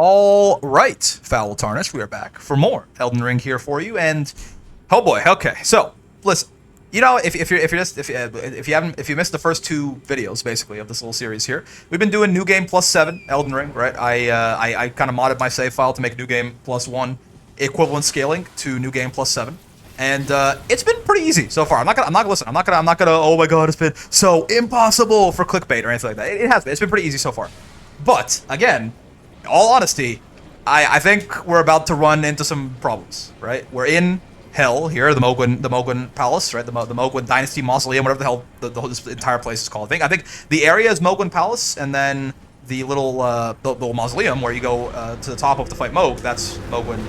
All right, Foul Tarnish, we are back for more Elden Ring here for you, and oh boy, okay. So listen, you know, if you missed the first two videos basically of this little series here, we've been doing New Game +7 Elden Ring, right? I kind of modded my save file to make New Game +1 equivalent scaling to New Game +7. And it's been pretty easy so far. I'm not gonna. Oh my god, it's been so impossible for clickbait or anything like that. It has been. It's been pretty easy so far. But again, in all honesty, I think we're about to run into some problems. Right? We're in hell here, the Mohg Palace, right? The Mohg Dynasty Mausoleum, whatever the hell this entire place is called. I think the area is Mohg Palace, and then the little mausoleum where you go to the top of to fight Mohg. That's Mohg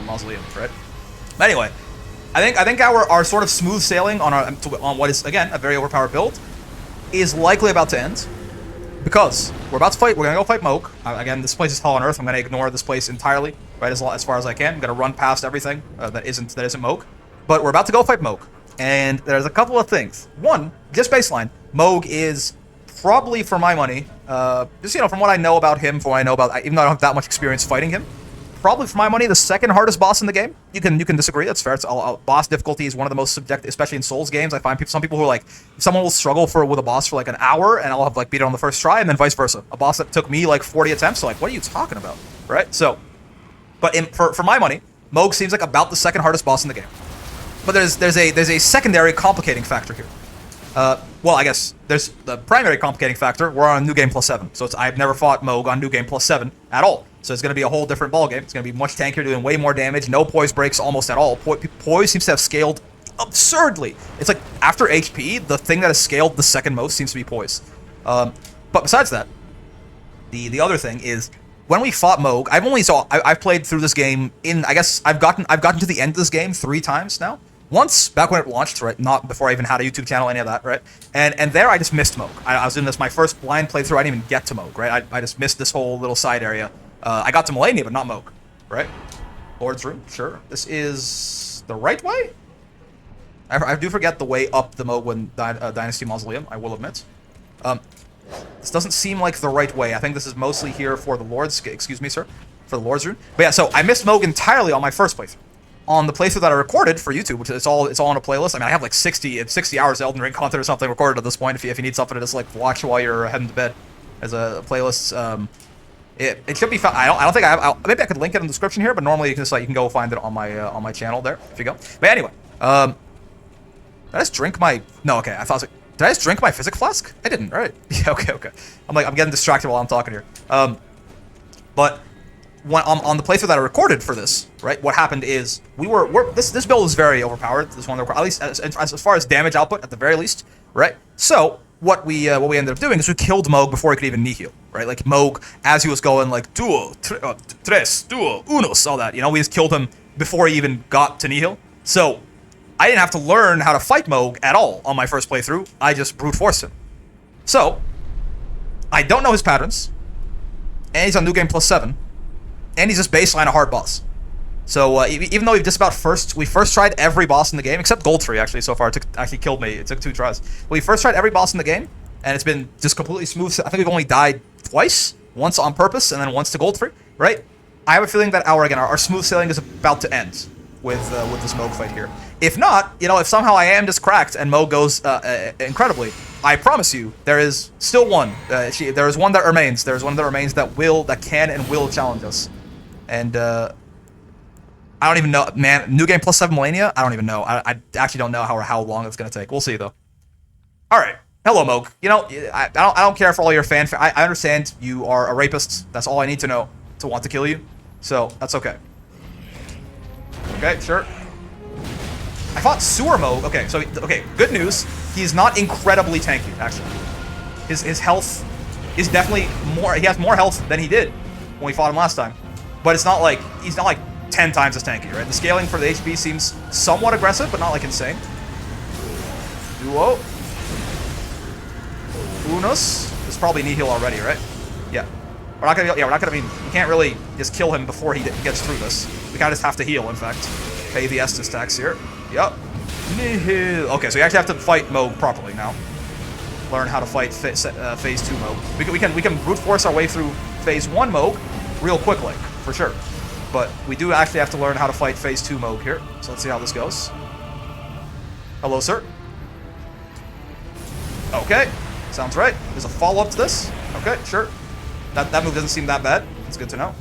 Mausoleum, right? But anyway. I think our sort of smooth sailing on what is again a very overpowered build is likely about to end because we're gonna go fight Mohg. Again, this place is hell on earth. I'm gonna ignore this place entirely, right? As far as I can. I'm gonna run past everything that isn't Mohg. But we're about to go fight Mohg, and there's a couple of things. One, just baseline, Mohg is probably, for my money, just from what I know about him, from what I know about, even though I don't have that much experience fighting him. Probably, for my money, the second hardest boss in the game. You can disagree. That's fair. Boss difficulty is one of the most subjective, especially in Souls games. I find some people who are like, someone will struggle with a boss for like an hour, and I'll have like beat it on the first try, and then vice versa. A boss that took me like 40 attempts. So like, what are you talking about, right? So, but for my money, Mohg seems like about the second hardest boss in the game. But there's a secondary complicating factor here. Well, I guess there's the primary complicating factor. We're on New Game +7, so I've never fought Mohg on New Game +7 at all. So it's going to be a whole different ballgame. It's going to be much tankier, doing way more damage. No poise breaks almost at all. Poise seems to have scaled absurdly. It's like after HP, the thing that has scaled the second most seems to be poise. But besides that, the other thing is when we fought Mohg, I've played through this game I guess I've gotten to the end of this game 3 times now. Once, back when it launched, right? Not before I even had a YouTube channel, any of that, right? And there I just missed Mohg. I was in my first blind playthrough. I didn't even get to Mohg, right? I just missed this whole little side area. I got to Melania, but not Mohg, right? Lord's Room, sure. This is the right way? I do forget the way up the Mohg Dynasty Mausoleum, I will admit. This doesn't seem like the right way. I think this is mostly here for the Lord's... Excuse me, sir. For the Lord's Room. But yeah, so I missed Mohg entirely on my first playthrough. On the playthrough that I recorded for YouTube, which it's all on a playlist. I mean, I have like 60 hours of Elden Ring content or something recorded at this point. If you need something to just like watch while you're heading to bed as a playlist, it should be found. I don't think maybe I could link it in the description here, but normally you can go find it on my channel there if you go. But anyway, did I just drink my? No, okay. I thought did I just drink my physic flask? I didn't, right? Yeah, okay. I'm getting distracted while I'm talking here. But. On the playthrough that I recorded for this, right? What happened is this build is very overpowered. This one, at least as far as damage output, at the very least, right? So what we ended up doing is we killed Mohg before he could even NIHIL, right? Like Mohg, as he was going like duo, tres, duo, unos, all that. We just killed him before he even got to NIHIL. So I didn't have to learn how to fight Mohg at all on my first playthrough. I just brute forced him. So I don't know his patterns, and he's on New Game +7. And he's just baseline a hard boss. So even though we first tried every boss in the game, except Goldtree actually so far. It actually killed me. It took 2 tries. But we first tried every boss in the game, and it's been just completely smooth. I think we've only died twice. Once on purpose, and then once to Goldtree, right? I have a feeling that our smooth sailing is about to end with this Mohg fight here. If not, if somehow I am just cracked and Mohg goes incredibly, I promise you, there is still one. There is one that remains. There is one that remains that can and will challenge us. And I don't even know, man. New Game +7 Melania? I don't even know. I actually don't know how long it's gonna take. We'll see though. All right, hello Mohg. I don't care for all your fanfare. I understand you are a rapist. That's all I need to know to want to kill you. So that's okay. Okay, sure. I fought Sewer Mohg. Okay, good news. He's not incredibly tanky actually. His health is definitely more. He has more health than he did when we fought him last time. But it's not like, he's not like 10 times as tanky, right? The scaling for the HP seems somewhat aggressive, but not like insane. Duo. Unos. It's probably NIHIL already, right? Yeah. We're not gonna, we can't really just kill him before he gets through this. We kinda just have to heal, in fact. Pay the Estus tax here. Yep. NIHIL. Okay, so you actually have to fight Mohg properly now. Learn how to fight phase 2 Mohg. We can brute force our way through phase 1 Mohg, real quick, like, for sure. But we do actually have to learn how to fight phase 2 Mohg here. So let's see how this goes. Hello, sir. Okay, sounds right. There's a follow-up to this. Okay, sure. That move doesn't seem that bad. It's good to know.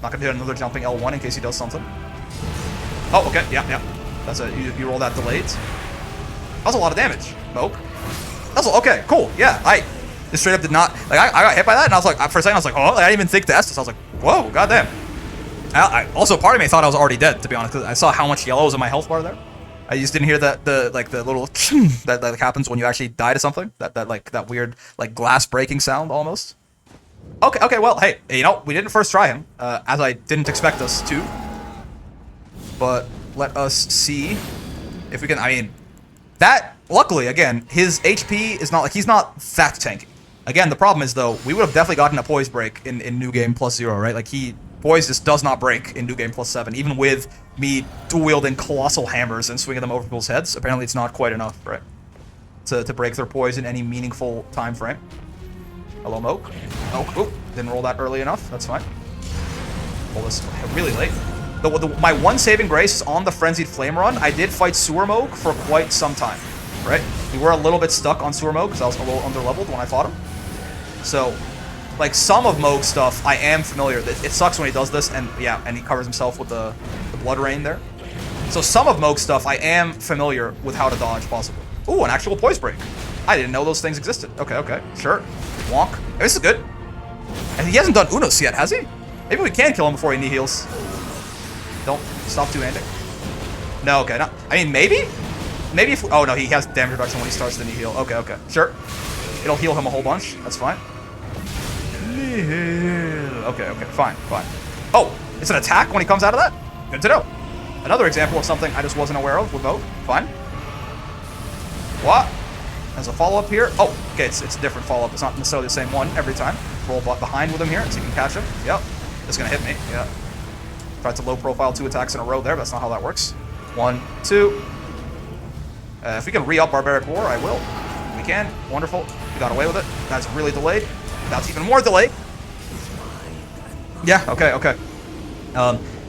Not gonna hit another jumping L1 in case he does something. Oh, okay, yeah. That's a you roll that delayed. That was a lot of damage, Mohg. That's okay, cool. Yeah, I just straight up did not like I got hit by that, and I was like, for a second I was like, oh, I didn't even think to Estus. I was like, whoa, goddamn. Also, part of me thought I was already dead, to be honest, because I saw how much yellow was in my health bar there. I just didn't hear the little that like happens when you actually die to something. That weird like glass breaking sound almost. Okay, well, hey, you know, we didn't first try him, as I didn't expect us to. But let us see if we can, I mean, that, luckily, again, his HP is not, like, he's not that tanky. Again, the problem is, though, we would have definitely gotten a poise break in New Game +0, right? Like, poise just does not break in New Game +7, even with me dual-wielding colossal hammers and swinging them over people's heads. Apparently, it's not quite enough, right? To break their poise in any meaningful time frame. Hello, Mohg. Oh, didn't roll that early enough. That's fine. Roll this really late. My one saving grace is on the Frenzied Flame run. I did fight Sewer Mohg for quite some time, right? We were a little bit stuck on Sewer Mohg because I was a little underleveled when I fought him. So, like, some of Mohg's stuff I am familiar with. It sucks when he does this, and yeah, and he covers himself with the Blood Rain there. So some of Mohg's stuff I am familiar with how to dodge, possibly. Ooh, an actual poise break. I didn't know those things existed. Okay, sure. Wonk. This is good. And he hasn't done Unos yet, has he? Maybe we can kill him before he NIHILLs. Don't stop two-handing. No, okay, no. I mean, maybe? Maybe if... Oh, no, he has damage reduction when he starts the NIHIL. Okay, sure. It'll heal him a whole bunch. That's fine. NIHIL. Okay, fine. Oh, it's an attack when he comes out of that? Good to know. Another example of something I just wasn't aware of with Mohg. Fine. What? There's a follow-up here. Oh, okay, it's a different follow-up. It's not necessarily the same one every time. Roll behind with him here so you can catch him. Yep. It's gonna hit me. Yeah. Tried to low-profile 2 attacks in a row there, but that's not how that works. 1, 2. If we can re-up Barbaric War, I will. We can. Wonderful. We got away with it. That's really delayed. That's even more delayed. Yeah, okay.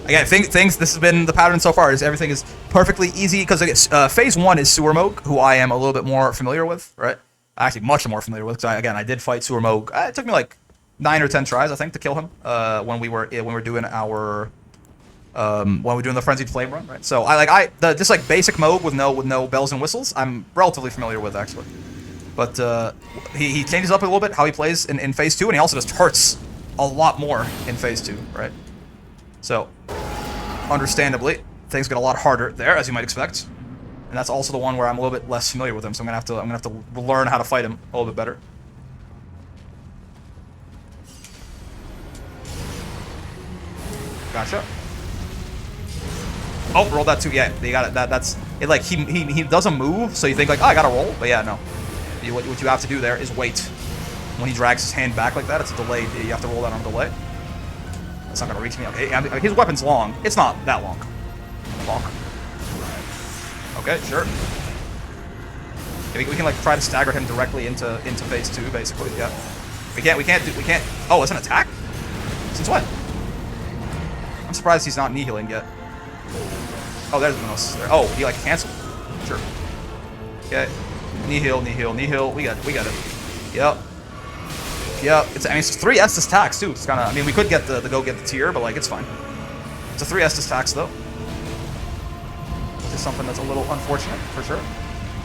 Again, things, this has been the pattern so far, is everything is perfectly easy, because phase 1 is Sewer Mohg, who I am a little bit more familiar with, right? Actually, much more familiar with, because I did fight Sewer Mohg. It took me like 9 or 10 tries, I think, to kill him, when we were doing our... when we're doing the Frenzied Flame run, right? So just like basic Mohg with no bells and whistles, I'm relatively familiar with, actually. But he changes up a little bit how he plays in phase 2, and he also just hurts a lot more in phase 2, right? So, understandably, things get a lot harder there, as you might expect. And that's also the one where I'm a little bit less familiar with him, so I'm gonna have to learn how to fight him a little bit better. Gotcha. Oh, rolled that too. Yeah, you got it. That's it. Like he doesn't move, so you think like, oh, I gotta roll, but yeah, no. What you have to do there is wait. When he drags his hand back like that, it's a delay. You have to roll that on delay. That's not gonna reach me. Okay, his weapon's long. It's not that long. Long. Okay, sure. Yeah, we can like try to stagger him directly into phase 2, basically. Yeah. We can't. Oh, it's an attack? Since when? I'm surprised he's not NIHILLing yet. Oh, there's Unos. Oh, he like canceled. Sure. Okay. NIHIL. We got it. Yep. I mean, it's 3 Estus tax too. It's kind of. I mean, we could get the go get the tier, but like it's fine. It's a 3 Estus tax though. Which is something that's a little unfortunate for sure.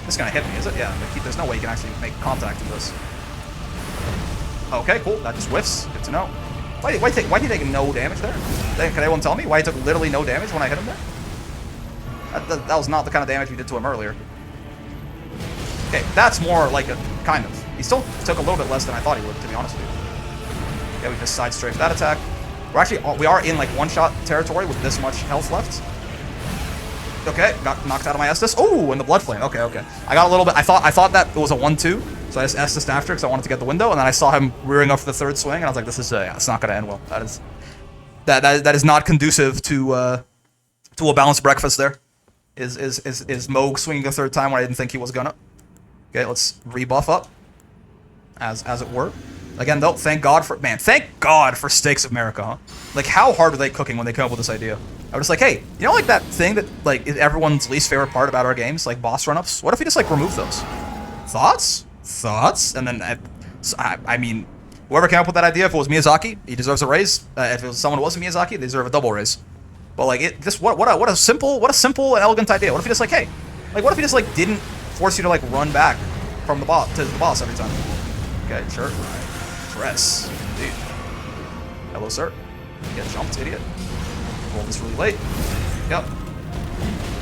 This is gonna hit me, is it? Yeah. There's no way you can actually make contact with this. Okay, cool. That just whiffs. Good to know. Why did he take no damage there? Can anyone tell me why he took literally no damage when I hit him there? That was not the kind of damage we did to him earlier. Okay, that's more like a kind of. He still took a little bit less than I thought he would, to be honest with you. Yeah, we just side strafe that attack. We are in like one-shot territory with this much health left. Okay, got knocked out of my Estus. Oh, and the Blood Flame. Okay. I got a little bit. I thought that it was a 1-2. So I just Estus'd after because I wanted to get the window, and then I saw him rearing up for the 3rd swing, and I was like, "This is it's not going to end well. That is not conducive to a balanced breakfast." There is Mohg swinging a 3rd time when I didn't think he was gonna. Okay, let's rebuff up, as it were. Again, though, thank God for Steaks of America, huh? Like, how hard were they cooking when they came up with this idea? I was just like, hey, you know, like that thing that, like, is everyone's least favorite part about our games, like boss run-ups? What if we just, like, remove those? Thoughts? Thoughts? And then, I mean, whoever came up with that idea, if it was Miyazaki, he deserves a raise. If it was someone who wasn't Miyazaki, they deserve a double raise. But, like, it just, what a simple and elegant idea. What if you just, like, hey, like, what if you just, like, didn't force you to, like, run back from the boss to the boss every time? Okay, sure. Dress. Indeed. Hello, sir. Get jumped, idiot. Rolled this really late. Yep.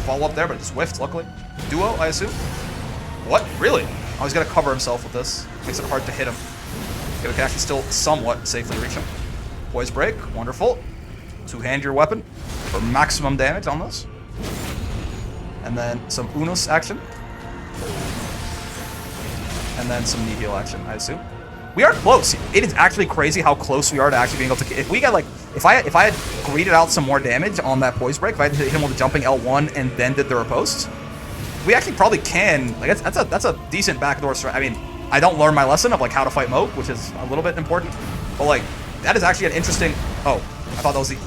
Follow up there, but it just whiffed, luckily. Duo, I assume? What? Really? Oh, he's got to cover himself with this. Makes it hard to hit him. Okay, we can actually still somewhat safely reach him. Poise break. Wonderful. Two-hand your weapon for maximum damage on this. And then some Unos action. And then some NIHIL action, I assume. We are close. It is actually crazy how close we are to actually being able to... If we got, like... If I had greeted out some more damage on that poise break, if I had hit him with a jumping L1 and then did the riposte, we actually probably can... Like, that's a decent backdoor strat. I mean, I don't learn my lesson of, like, how to fight Mohg, which is a little bit important. But, like, that is actually an interesting... Oh, I thought that was the...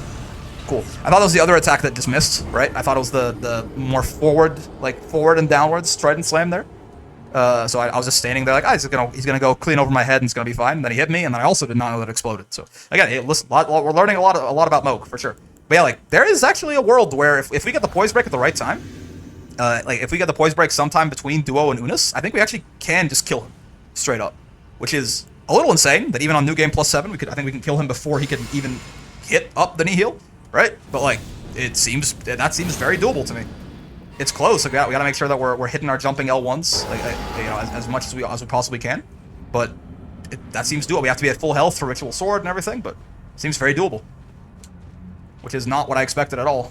Cool. I thought that was the other attack that just missed, right? I thought it was the more forward, like, forward and downwards trident slam there. So I was just standing there like, he's gonna go clean over my head and it's gonna be fine. And then he hit me, and then I also did not know that it exploded. So again, hey, listen, we're learning a lot about Mohg for sure. But yeah, like there is actually a world where if we get the poise break at the right time, like if we get the poise break sometime between Duo and Unis, I think we actually can just kill him straight up, which is a little insane. That even on New Game +7, I think we can kill him before he can even hit up the NIHIL, right? But like that seems very doable to me. It's close. Like, we gotta make sure that we're hitting our jumping L1s, like you know, as much as we possibly can. But that seems doable. We have to be at full health for Ritual Sword and everything, but it seems very doable, which is not what I expected at all.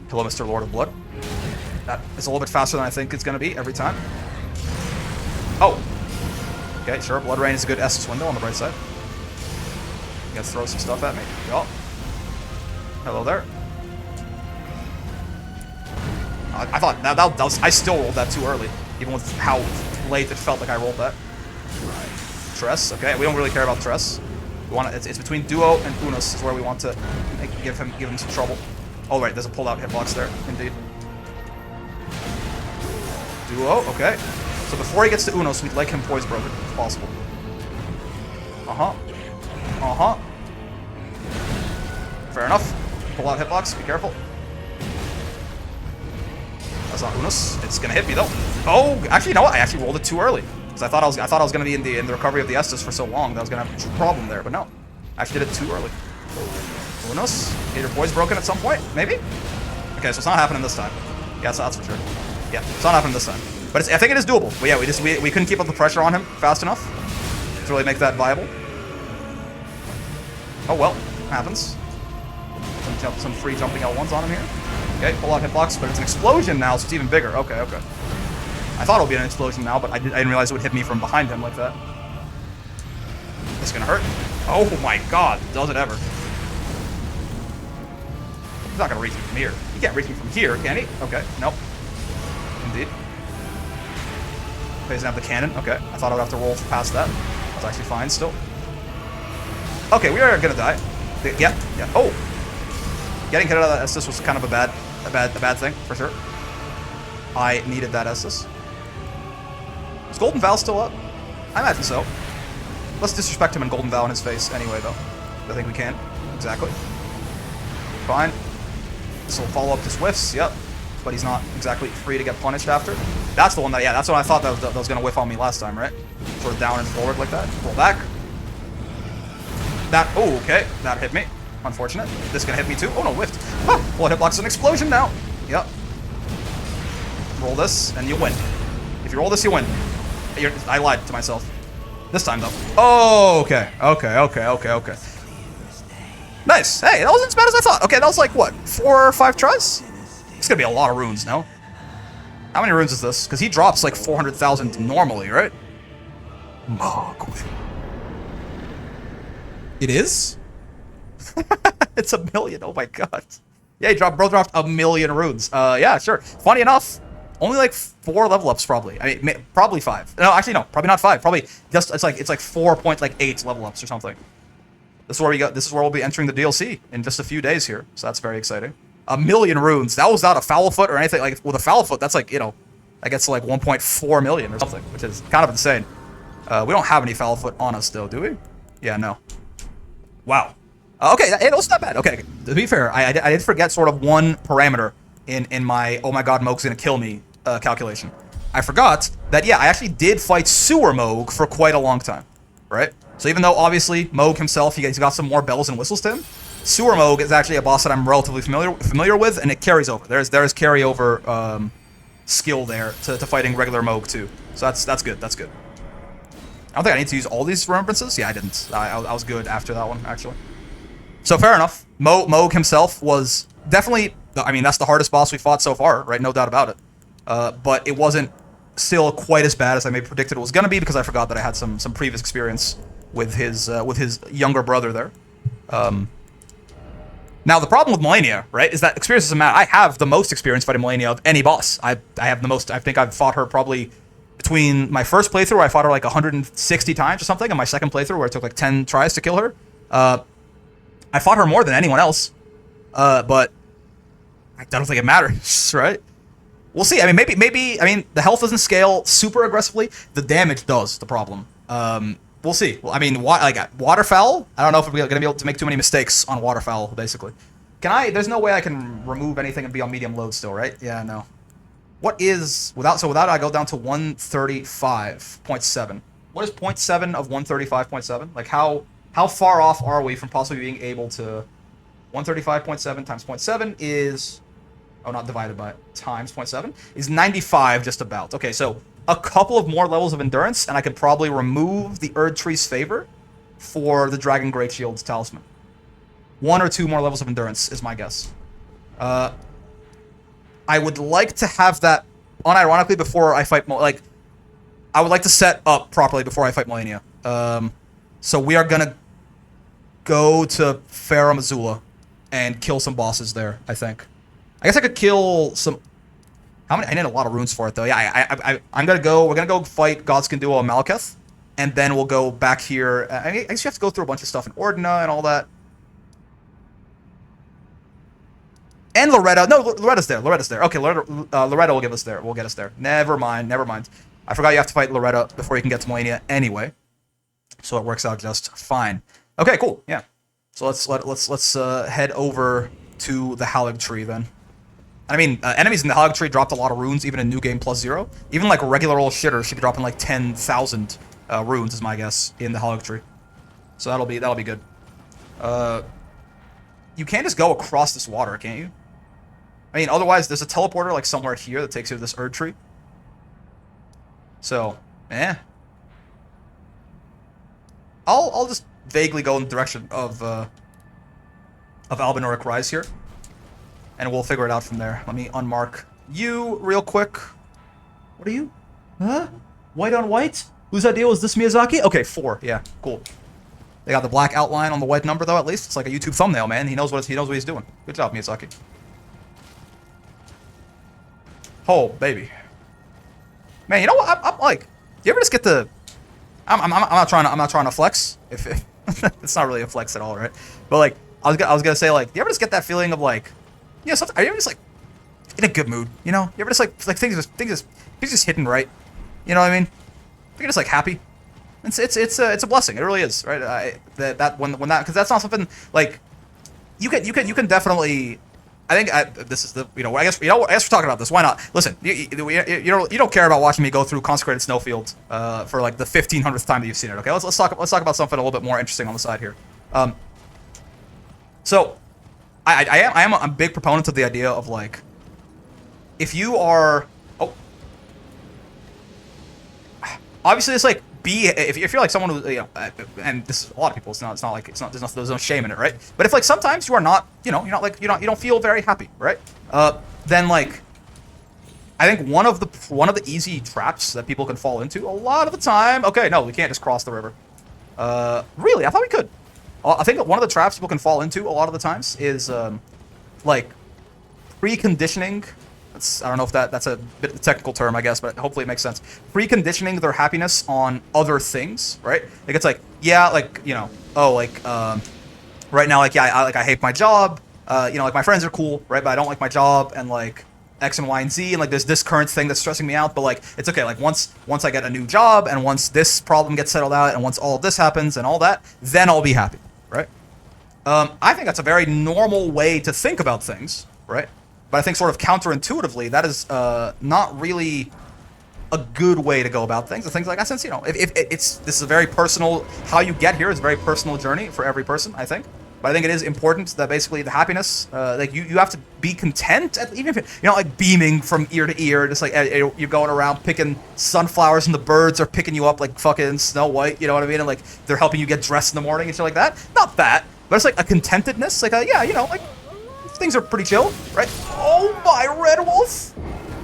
Hello, Mr. Lord of Blood. That is a little bit faster than I think it's gonna be every time. Oh, okay, sure. Blood Rain is a good Estus window on the right side. You gotta throw some stuff at me. Yup. Hello there. I thought that was, I still rolled that too early, even with how late it felt like I rolled that. Tress, okay, we don't really care about Tress. We want it's between Duo and Unos is where we want to give him some trouble. Oh right, there's a pulled out hitbox there, indeed. Duo, okay. So before he gets to Unos, we'd like him poise broken if possible. Fair enough. Pull out hitbox, be careful. That's not Unos. It's gonna hit me though. Oh, actually, you know what? I actually rolled it too early because I thought I was gonna be in the recovery of the Estus for so long that I was gonna have a problem there, but no, I actually did it too early. Unos, get your poise broken at some point, maybe. Okay, so it's not happening this time. Yeah, so that's for sure. Yeah, it's not happening this time, but I think it is doable. But yeah, we couldn't keep up the pressure on him fast enough to really make that viable. Oh well, happens. Some free jumping L1s on him here. Okay, pull out hitbox, but it's an explosion now, so it's even bigger. Okay. I thought it would be an explosion now, but I didn't realize it would hit me from behind him like that. It's gonna hurt. Oh my god, does it ever. He's not gonna reach me from here. He can't reach me from here, can he? Okay, nope. Indeed. He doesn't have the cannon. Okay, I thought I would have to roll past that. That's actually fine still. Okay, we are gonna die. Yeah. Oh! Getting hit out of that Estus was kind of a bad thing, for sure. I needed that Estus. Is Golden Vow still up? I imagine so. Let's disrespect him and Golden Vow in his face anyway, though. I think we can. Exactly. Fine. This will follow up his whiffs, yep. But he's not exactly free to get punished after. That's the one that, yeah, that's what I thought that was going to whiff on me last time, right? Sort of down and forward like that. Pull back. That, oh, okay. That hit me. Unfortunate. This can hit me too. Oh no, whiffed. Ah, pull out hitbox, an explosion now. Yep. Roll this, and you win. If you roll this, you win. I lied to myself. This time, though. Oh, okay. Okay. Nice. Hey, that wasn't as bad as I thought. Okay, that was like, what, 4 or 5 tries? It's gonna be a lot of runes, no? How many runes is this? Because he drops like 400,000 normally, right? Mohg. It is? It's 1 million. Oh my god. Yeah, bro dropped 1 million runes. Yeah, sure. Funny enough, Only like 4 level ups, probably. I mean, probably 5. No, actually, no, probably not 5. Probably just it's like 4.8 level ups or something. This is where we got. This is where we'll be entering the DLC in just a few days here. So that's very exciting. 1,000,000 runes. That was not a foul foot or anything. Like with a foul foot, that's like, you know, that gets to like 1.4 million or something, which is kind of insane. We don't have any foul foot on us though, do we? Yeah, no. Wow. Okay, it was not bad. Okay, to be fair, I did forget sort of one parameter in my oh my god, Mohg's gonna kill me calculation. I forgot that, yeah, I actually did fight Sewer Mohg for quite a long time, right? So even though obviously Mohg himself, he's got some more bells and whistles to him, Sewer Mohg is actually a boss that I'm relatively familiar with, and it carries over. There is carryover skill there to fighting regular Mohg too. So that's good. That's good. I don't think I need to use all these remembrances. Yeah, I didn't. I was good after that one, actually. So fair enough. Mohg himself was definitely, I mean, that's the hardest boss we fought so far, right? No doubt about it. But it wasn't still quite as bad as I maybe predicted it was going to be, because I forgot that I had some previous experience with his younger brother there. Now the problem with Millennia, right, is that experience doesn't matter. I have the most experience fighting Millennia of any boss. I have the most. I think I've fought her probably between my first playthrough, where I fought her like 160 times or something, and my second playthrough, where it took like 10 tries to kill her. I fought her more than anyone else, but I don't think it matters, right? We'll see. I mean, maybe. I mean, the health doesn't scale super aggressively. The damage does. The problem. We'll see. Well, I mean, waterfowl. I don't know if we're gonna be able to make too many mistakes on waterfowl. Basically, can I? There's no way I can remove anything and be on medium load still, right? Yeah, no. What is without? So without, I go down to 135.7. What is 0.7 of 135.7? Like how far off are we from possibly being able to? 135.7 times 0.7 is. Oh, not divided by times 0.7 is 95 just about. Okay, so a couple of more levels of endurance, and I could probably remove the Erd Tree's favor for the Dragon Great Shield's talisman. 1 or 2 more levels of endurance is my guess. I would like to have that unironically before I fight. Like, I would like to set up properly before I fight Millennia. So we are gonna go to Farum Azula and kill some bosses there, I think. I guess I could kill some. How many? I need a lot of runes for it though. Yeah, I'm gonna go. We're gonna go fight Godskin Duo Malekith, and then we'll go back here. I guess you have to go through a bunch of stuff in Ordina and all that. And Loretta. No, Loretta's there. Loretta's there. Okay, Loretta will give us there. We'll get us there. Never mind. Never mind. I forgot you have to fight Loretta before you can get to Millennia anyway. So it works out just fine. Okay, cool. Yeah. So let's head over to the Hallig Tree then. I mean, enemies in the Hallig Tree dropped a lot of runes, even in New Game Plus 0. Even like a regular old shitter should be dropping like 10,000 runes, is my guess, in the Hallig Tree. So that'll be good. You can't just go across this water, can't you? I mean, otherwise there's a teleporter like somewhere here that takes you to this Erd Tree. So, I'll just vaguely go in the direction of Albinauric Rise here. And we'll figure it out from there. Let me unmark you real quick. What are you? Huh? White on white? Whose idea was this, Miyazaki? Okay, 4. Yeah, cool. They got the black outline on the white number though. At least it's like a YouTube thumbnail, man. He knows what he's doing. Good job, Miyazaki. Oh, baby. Man, you know what? I'm like, you ever just get the? I'm not trying to flex. If it's not really a flex at all, right? But like, I was gonna say, like, do you ever just get that feeling of like, you know, sometimes, are you ever just like in a good mood? You know, you ever just like things just hitting right? You know what I mean? You're just like happy. It's a blessing. It really is, right? Because that's not something like you can definitely. I think this is the, you know, I guess we're talking about this. Why not? Listen, you don't care about watching me go through Consecrated Snowfield for like the 1500th time that you've seen it. Okay, let's talk about something a little bit more interesting on the side here. So I am a big proponent of the idea of like, if you are, obviously it's like, if you're like someone who, you know, and this is a lot of people, it's not like there's no shame in it, right? But if like sometimes you are not, you know, you don't feel very happy, right? Then like, I think one of the easy traps that people can fall into a lot of the time. Okay, no, we can't just cross the river. Really, I thought we could. I think one of the traps people can fall into a lot of the times is like preconditioning I don't know if that's a bit of a technical term, I guess, but hopefully it makes sense. Preconditioning their happiness on other things, right? Like it's like, yeah, like, you know, oh, like right now, like, yeah, I hate my job. You know, like my friends are cool, right? But I don't like my job, and like X and Y and Z, and like there's this current thing that's stressing me out. But like it's okay. Like once I get a new job, and once this problem gets settled out, and once all of this happens and all that, then I'll be happy, right? I think that's a very normal way to think about things, right? But I think sort of counterintuitively, that is not really a good way to go about things. And things like that, since, you know, if this is a very personal, how you get here is a very personal journey for every person, I think. But I think it is important that basically the happiness, like you have to be content, even if you're not like beaming from ear to ear, just like you're going around picking sunflowers and the birds are picking you up like fucking Snow White, you know what I mean? And like they're helping you get dressed in the morning and shit like that. Not that, but it's like a contentedness, like yeah, you know, like things are pretty chill, right? Oh my, red wolf!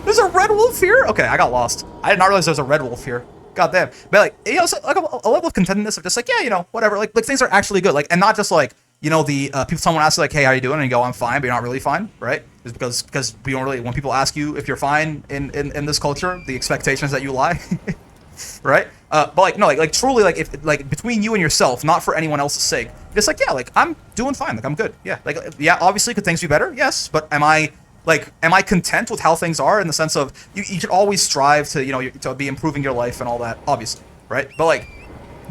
There's a red wolf here? Okay, I got lost. I did not realize there was a red wolf here. God damn. But like, you know, so like a level of contentedness of just like, yeah, you know, whatever. Like things are actually good. Like, and not just like, you know, the someone asks you like, hey, how you doing? And you go, I'm fine, but you're not really fine, right? It's because we don't really, when people ask you if you're fine in this culture, the expectation is that you lie, right? But like, no, like truly, like if like between you and yourself, not for anyone else's sake, just like, yeah, like I'm doing fine, like I'm good, yeah, like yeah, obviously could things be better? Yes, but am I content with how things are, in the sense of you should always strive to, you know, to be improving your life and all that, obviously, right? But like,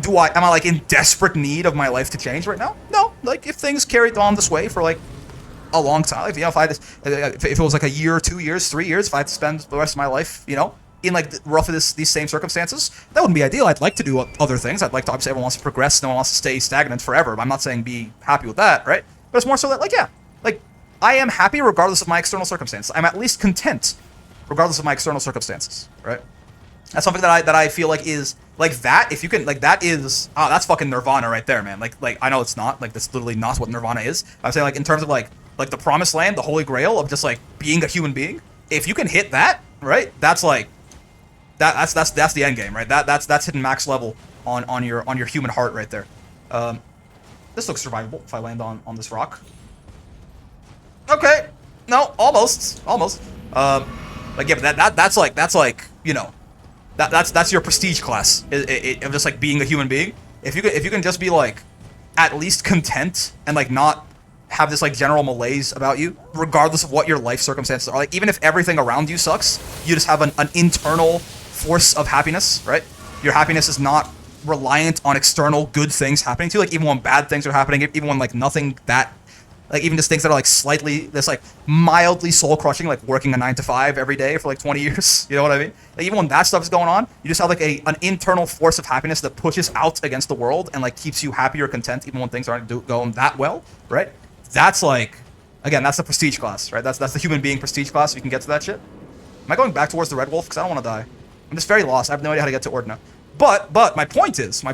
am I like in desperate need of my life to change right now? No. Like if things carried on this way for like a long time, like, you know, if it was like a year, 2 years, 3 years, if I had to spend the rest of my life, you know, in like roughly these same circumstances, that wouldn't be ideal. I'd like to do other things. I'd like to, obviously everyone wants to progress, no one wants to stay stagnant forever, but I'm not saying be happy with that, right? But it's more so that like, yeah, like I am happy regardless of my external circumstances. I'm at least content regardless of my external circumstances, right? That's something that I feel like is like that. If you can, like, that is, that's fucking nirvana right there, man. Like I know it's not, like, that's literally not what nirvana is. I'm saying, like, in terms of like the promised land, the holy grail of just like being a human being. If you can hit that, right, that's like that's the end game, right? That's hitting max level on your human heart right there. This looks survivable if I land on this rock. Okay, no, almost. Like, yeah, but that's like, you know, that's your prestige class of just like being a human being. If you can just be like at least content and like not have this like general malaise about you, regardless of what your life circumstances are. Like even if everything around you sucks, you just have an internal force of happiness, right? Your happiness is not reliant on external good things happening to you. Like even when bad things are happening, even when like nothing that, like even just things that are like slightly, that's like mildly soul crushing, like working a 9 to 5 every day for like 20 years. You know what I mean? Like even when that stuff is going on, you just have like an internal force of happiness that pushes out against the world and like keeps you happy or content even when things aren't going that well, right? That's like, again, that's the prestige class, right? That's the human being prestige class. If you can get to that shit. Am I going back towards the red wolf? Because I don't want to die. I'm just very lost. I have no idea how to get to Ordina. But my point is,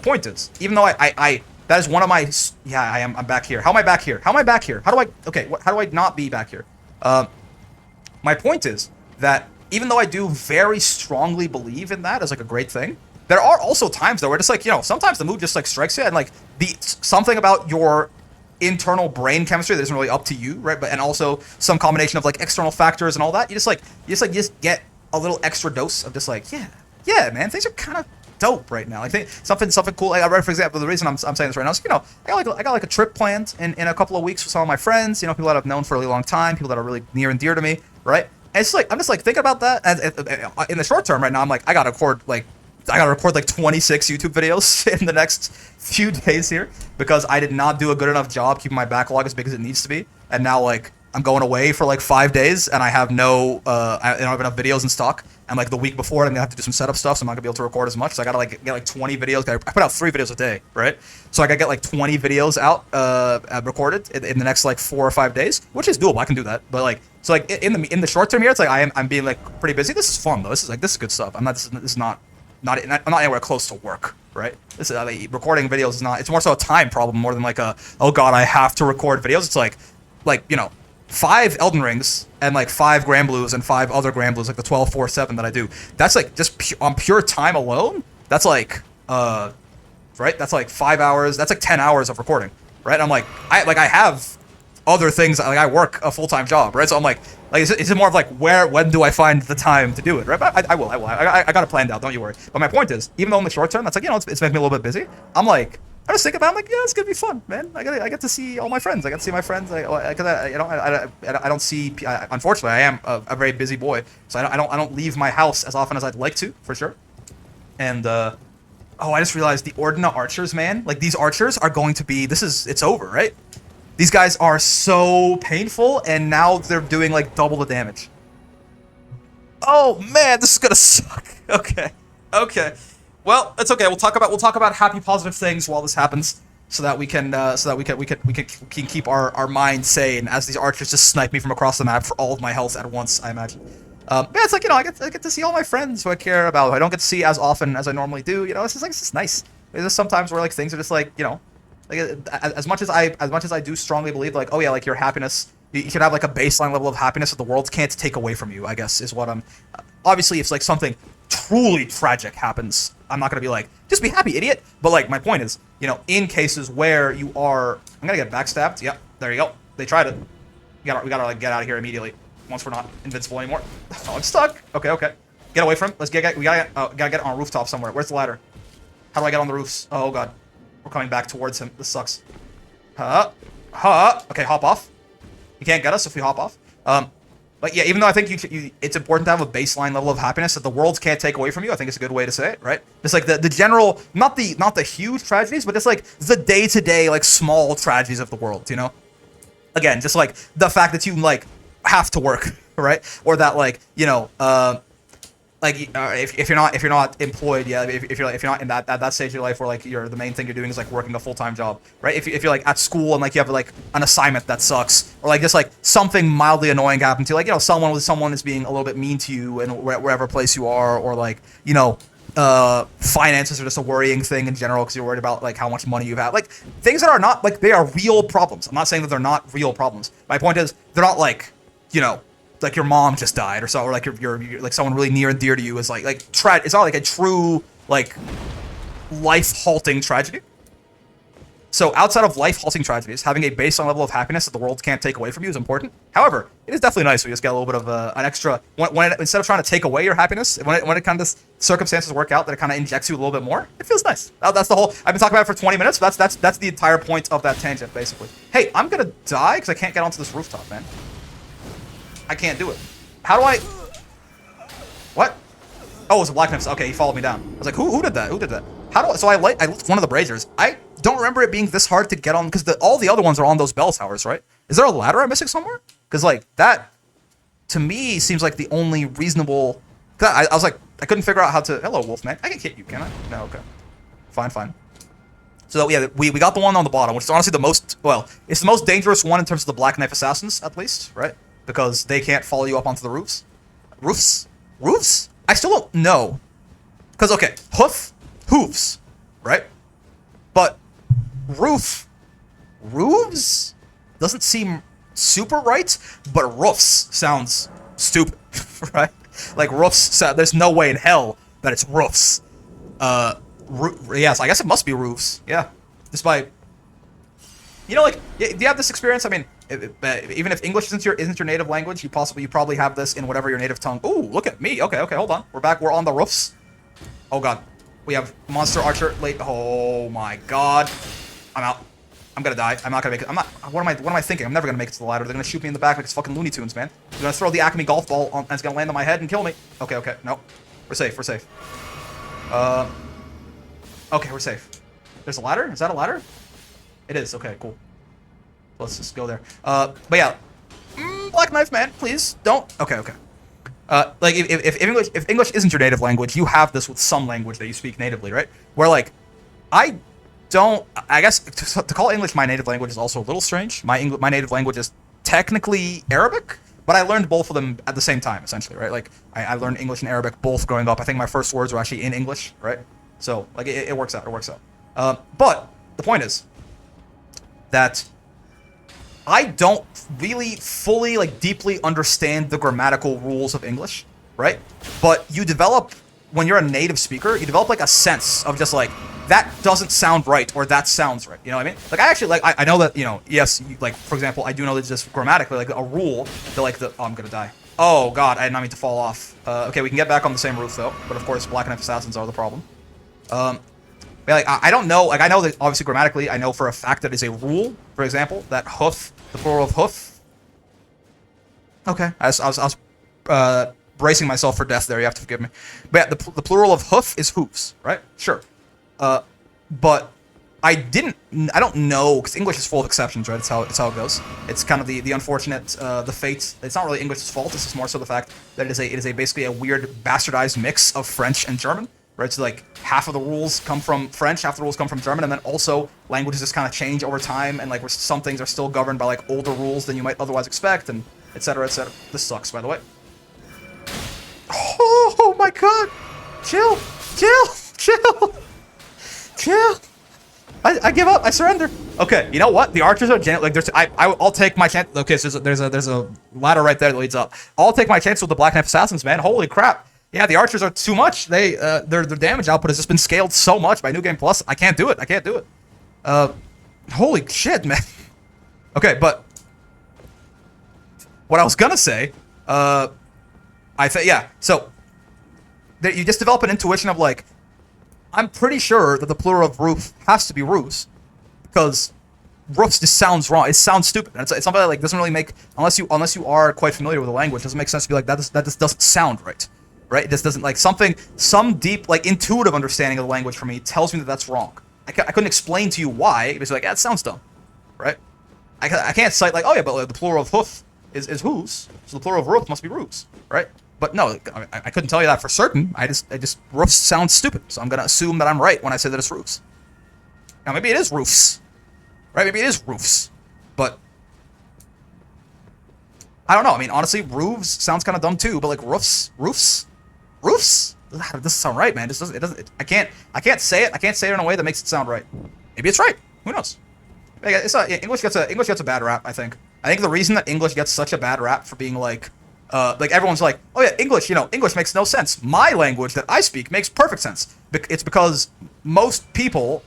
even though I that is one of my, yeah, I'm back here. How am I back here? How am I back here? How do I not be back here? My point is that even though I do very strongly believe in that as like a great thing, there are also times though where just like, you know, sometimes the mood just like strikes you and like something about your internal brain chemistry that isn't really up to you, right? But and also some combination of like external factors and all that. You just get a little extra dose of just like, yeah, man, things are kind of dope right now. Like something cool. Like I read, for example, the reason I'm saying this right now is, you know, I got like a trip planned in a couple of weeks with some of my friends. You know, people that I've known for a really long time, people that are really near and dear to me, right? And it's like I'm just like thinking about that. And in the short term, right now, I'm like I gotta record like 26 YouTube videos in the next few days here because I did not do a good enough job keeping my backlog as big as it needs to be. And now like I'm going away for like 5 days and I have I don't have enough videos in stock. And like the week before, I'm gonna have to do some setup stuff, so I'm not gonna be able to record as much. So I gotta like get like 20 videos. I put out 3 videos a day, right? So I gotta get like 20 videos out recorded in the next like 4 or 5 days, which is doable. I can do that. But like, so like in the short term here, it's like I'm being like pretty busy. This is fun though. This is good stuff. I'm not anywhere close to work, right? This is recording videos is not. It's more so a time problem more than like oh god, I have to record videos. It's like you know, 5 Elden Rings and like 5 Grand Blues and 5 other Grand Blues, like the 12, 4, 7 that I do. That's like just on pure time alone. That's like right. That's like 5 hours. That's like 10 hours of recording, right? I'm like I have other things. Like I work a full-time job, right? So I'm like is it more of like when do I find the time to do it, right? But I will. I got it planned out. Don't you worry. But my point is, even though in the short term, that's like it's making me a little bit busy. I'm like. I just think about it, I'm like, yeah, it's gonna be fun, man. I get to see all my friends. I get to see my friends. I don't see. Unfortunately, I am a very busy boy, so I don't leave my house as often as I'd like to, for sure. And oh, I just realized the Ordina archers, man. Like these archers are going to be. It's over, right? These guys are so painful, and now they're doing like double the damage. Oh man, this is gonna suck. Okay. Well, it's okay. We'll talk about happy, positive things while this happens, so that we can keep our mind sane as these archers just snipe me from across the map for all of my health at once. I imagine. Yeah, it's like I get to see all my friends who I care about, who I don't get to see as often as I normally do. It's just nice. There's just sometimes where like things are just like like as much as I do strongly believe like, oh yeah, like your happiness. You can have like a baseline level of happiness that the world can't take away from you, I guess, is what I'm. Obviously, if like something truly tragic happens, I'm not gonna be like, just be happy, idiot. But like, my point is, in cases where you are, I'm gonna get backstabbed. Yep, there you go. They tried it. We gotta like get out of here immediately once we're not invincible anymore. Oh, I'm stuck. Okay. Get away from him. Let's get. We gotta get on a rooftop somewhere. Where's the ladder? How do I get on the roofs? Oh god, we're coming back towards him. This sucks. Okay, hop off. You can't get us if we hop off. But yeah, even though I think it's important to have a baseline level of happiness that the world can't take away from you, I think it's a good way to say it, right? Just like the general, not the huge tragedies, but just like the day-to-day, like small tragedies of the world, Again, just like the fact that you like have to work, right? Or that like if you're not employed, yeah, if you're not in that stage of your life where like the main thing you're doing is like working a full-time job, right? If you're like at school and like you have like an assignment that sucks, or like just like something mildly annoying happened to you, like someone is being a little bit mean to you in wherever place you are, or like finances are just a worrying thing in general because you're worried about like how much money you have, like things that are not like they are real problems. I'm not saying that they're not real problems. My point is they're not like like your mom just died or so, or like you're like someone really near and dear to you is like it's not like a true like life-halting tragedy. So outside of life-halting tragedies, having a baseline level of happiness that the world can't take away from you is important. However, it is definitely nice when you just get a little bit of an extra when instead of trying to take away your happiness, when it kind of circumstances work out that it kind of injects you a little bit more, it feels nice. That's the whole. I've been talking about it for 20 minutes. But that's the entire point of that tangent, basically. Hey, I'm gonna die because I can't get onto this rooftop, man. I can't do it. How do I... What? Oh, it was a black nymph. Okay, he followed me down. I was like, who did that? Who did that? How do I... So I left one of the braziers. I don't remember it being this hard to get on, because all the other ones are on those bell towers, right? Is there a ladder I'm missing somewhere? Because, like, that, to me, seems like the only reasonable... I was like, I couldn't figure out how to... Hello, Wolfman. I can hit you, can I? No, okay. Fine. So, yeah, we got the one on the bottom, which is honestly the most... Well, it's the most dangerous one in terms of the Black Knife Assassins, at least, right? Because they can't follow you up onto the roofs. Roofs? I still don't know. Because, okay, hoofs, right? But roofs doesn't seem super right, but roofs sounds stupid, right? Like roofs, there's no way in hell that it's roofs. Yes, I guess it must be roofs. Yeah, just by... like, do you have this experience? I mean, even if English isn't your native language, you probably have this in whatever your native tongue. Ooh, look at me. Okay, hold on. We're back. We're on the roofs. Oh god, we have monster archer late. Oh my god, I'm out. I'm gonna die. I'm not gonna make it. I'm not. What am I thinking? I'm never gonna make it to the ladder. They're gonna shoot me in the back like it's fucking Looney Tunes, man. They're gonna throw the Acme golf ball on, and it's gonna land on my head and kill me. Okay. No, we're safe. Okay, we're safe. There's a ladder. Is that a ladder? It is. Okay, cool. Let's just go there. But yeah, Black Knife, man, please don't. Okay. Like if English isn't your native language, you have this with some language that you speak natively, right? Where like, I guess to call English my native language is also a little strange. My native language is technically Arabic, but I learned both of them at the same time, essentially, right? Like I learned English and Arabic both growing up. I think my first words were actually in English, right? So like it works out. But the point is that I don't really fully, like, deeply understand the grammatical rules of English, right? But you develop, when you're a native speaker, you develop, like, a sense of just, like, that doesn't sound right, or that sounds right. You know what I mean? Like, I actually, like, I know that, you know, yes, like, for example, I do know that just grammatically, like, a rule, that, like, oh, I'm gonna die. Oh, God, I did not mean to fall off. Okay, we can get back on the same roof, though, but of course, Black Knife Assassins are the problem. But, like, I don't know, like, I know that, obviously, grammatically, I know for a fact that is a rule, for example, that hoof, the plural of hoof. Okay, I was bracing myself for death there, you have to forgive me. But yeah, the plural of hoof is hoofs, right? Sure. But I don't know, because English is full of exceptions, right? It's how it goes. It's kind of the unfortunate, the fate. It's not really English's fault. This is more so the fact that it is basically a weird bastardized mix of French and German, right? So like half of the rules come from French, half the rules come from German, and then also languages just kind of change over time, and like some things are still governed by like older rules than you might otherwise expect, and etc. etc. This sucks, by the way. Oh my God! Chill, chill. I give up. I surrender. Okay, you know what? The archers are like there's. I'll take my chance. Okay, so there's a ladder right there that leads up. I'll take my chance with the Black Knife Assassins, man. Holy crap! Yeah, the archers are too much. Their damage output has just been scaled so much by New Game Plus. I can't do it. Holy shit, man. Okay, but what I was gonna say, I think, yeah. So you just develop an intuition of like, I'm pretty sure that the plural of roof has to be roofs, because roofs just sounds wrong. It sounds stupid. It's something that like doesn't really make, unless you are quite familiar with the language, it doesn't make sense to be like that just doesn't sound right. Right? It just doesn't, like, some deep, like, intuitive understanding of the language for me tells me that that's wrong. I couldn't explain to you why. It's like, yeah, it sounds dumb, right? I can't cite like, oh yeah, but like, the plural of hoof is hooves, so the plural of roof must be roofs, right? But no, I couldn't tell you that for certain. I just roofs sounds stupid, so I'm gonna assume that I'm right when I say that it's roofs. Now maybe it is roofs, right? Maybe it is roofs, but I don't know. I mean, honestly, roofs sounds kind of dumb too, but like roofs. That doesn't sound right, man. I can't say it. I can't say it in a way that makes it sound right. Maybe it's right. Who knows? English gets a bad rap. I think the reason that English gets such a bad rap for being like everyone's like, oh yeah, English. You know, English makes no sense. My language that I speak makes perfect sense. It's because most people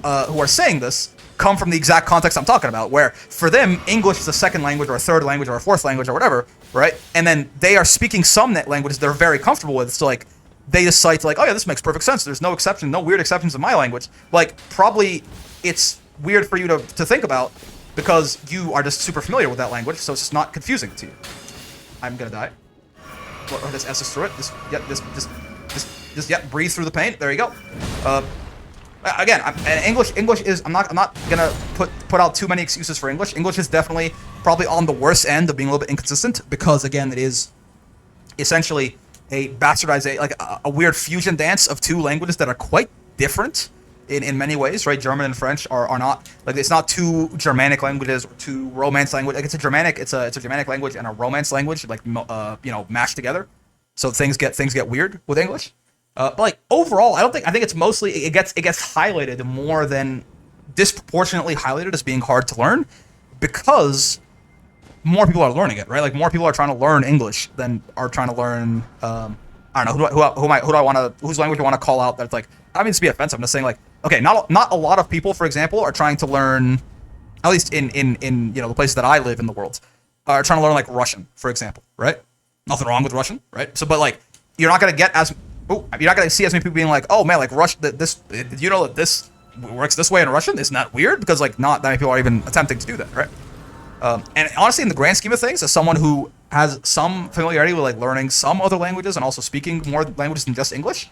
who are saying this come from the exact context I'm talking about, where for them, English is a second language or a third language or a fourth language or whatever, right? And then they are speaking some languages they're very comfortable with. So like, they just cite like, oh yeah, this makes perfect sense. There's no exception, no weird exceptions in my language. Like, probably it's weird for you to think about because you are just super familiar with that language, so it's just not confusing to you. I'm gonna die. Or this S is through it. Just breathe through the pain. There you go. Again, English is. I'm not gonna put out too many excuses for English. English is definitely probably on the worst end of being a little bit inconsistent because again, it is essentially a bastardized, like a weird fusion dance of two languages that are quite different in many ways, right? German and French are not like, it's not two Germanic languages or two Romance language. Like it's a Germanic language and a Romance language, like mashed together. So things get weird with English. But like overall, I think it's mostly it gets highlighted more than disproportionately highlighted as being hard to learn because more people are learning it, right? Like more people are trying to learn English than are trying to learn. I don't know whose language do I want to call out? That's like, I mean, to be offensive, I'm just saying like, okay, not a lot of people, for example, are trying to learn, at least in the places that I live in the world, are trying to learn like Russian, for example, right? Nothing wrong with Russian, right? So, but like, you're not gonna see as many people being like, oh man, like Russian, did you know that this works this way in Russian? Isn't that weird? Because like not that many people are even attempting to do that, right? And honestly, in the grand scheme of things, as someone who has some familiarity with like learning some other languages and also speaking more languages than just English,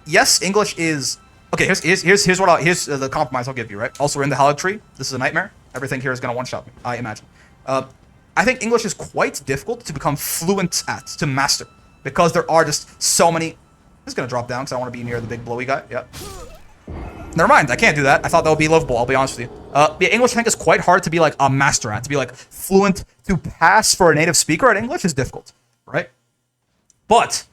yes, English is okay. Here's the compromise I'll give you, right? Also, we're in the Halleck tree. This is a nightmare. Everything here is gonna one-shot me, I imagine. I think English is quite difficult to become fluent at, to master, because there are just so many. This is gonna drop down because I want to be near the big blowy guy. Yeah. Never mind, I can't do that. I thought that would be lovable, I'll be honest with you. Yeah, English I think is quite hard to be like a master at, to be like fluent, to pass for a native speaker at English is difficult, right? But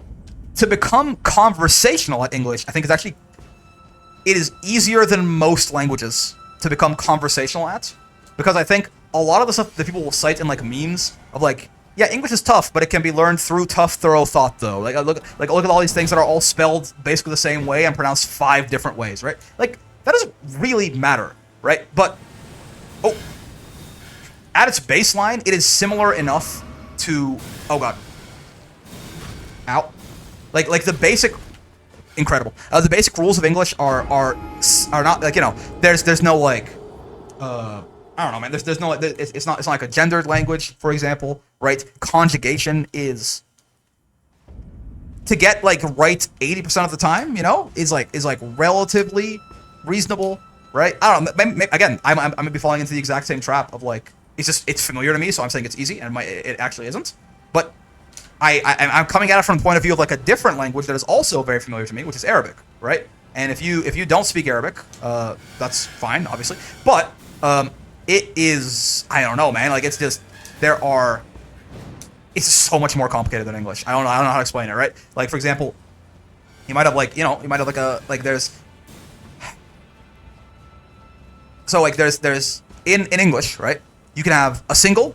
to become conversational at English, I think it is easier than most languages to become conversational at, because I think a lot of the stuff that people will cite in like memes of like, Yeah, English is tough, but it can be learned through tough, thorough thought, though. Look at all these things that are all spelled basically the same way and pronounced 5 different ways, right? Like, that doesn't really matter, right? But, oh, at its baseline, it is similar enough to, oh god, ow, like the basic, incredible. The basic rules of English are not like, you know, there's no like, I don't know, man. There's no, it's not like a gendered language, for example, right? Conjugation is, to get like right 80% of the time, you know, is like relatively reasonable, right? I don't know. Maybe, again, I might be falling into the exact same trap of like, it's familiar to me, so I'm saying it's easy, and it actually isn't. But I'm coming at it from the point of view of like a different language that is also very familiar to me, which is Arabic, right? And if you don't speak Arabic, that's fine, obviously. But it is, I don't know, man. Like, it's just, it's so much more complicated than English. I don't know how to explain it, right? Like, for example, you might have like, you know, you might have like there's, so like there's in English, right? You can have a singular,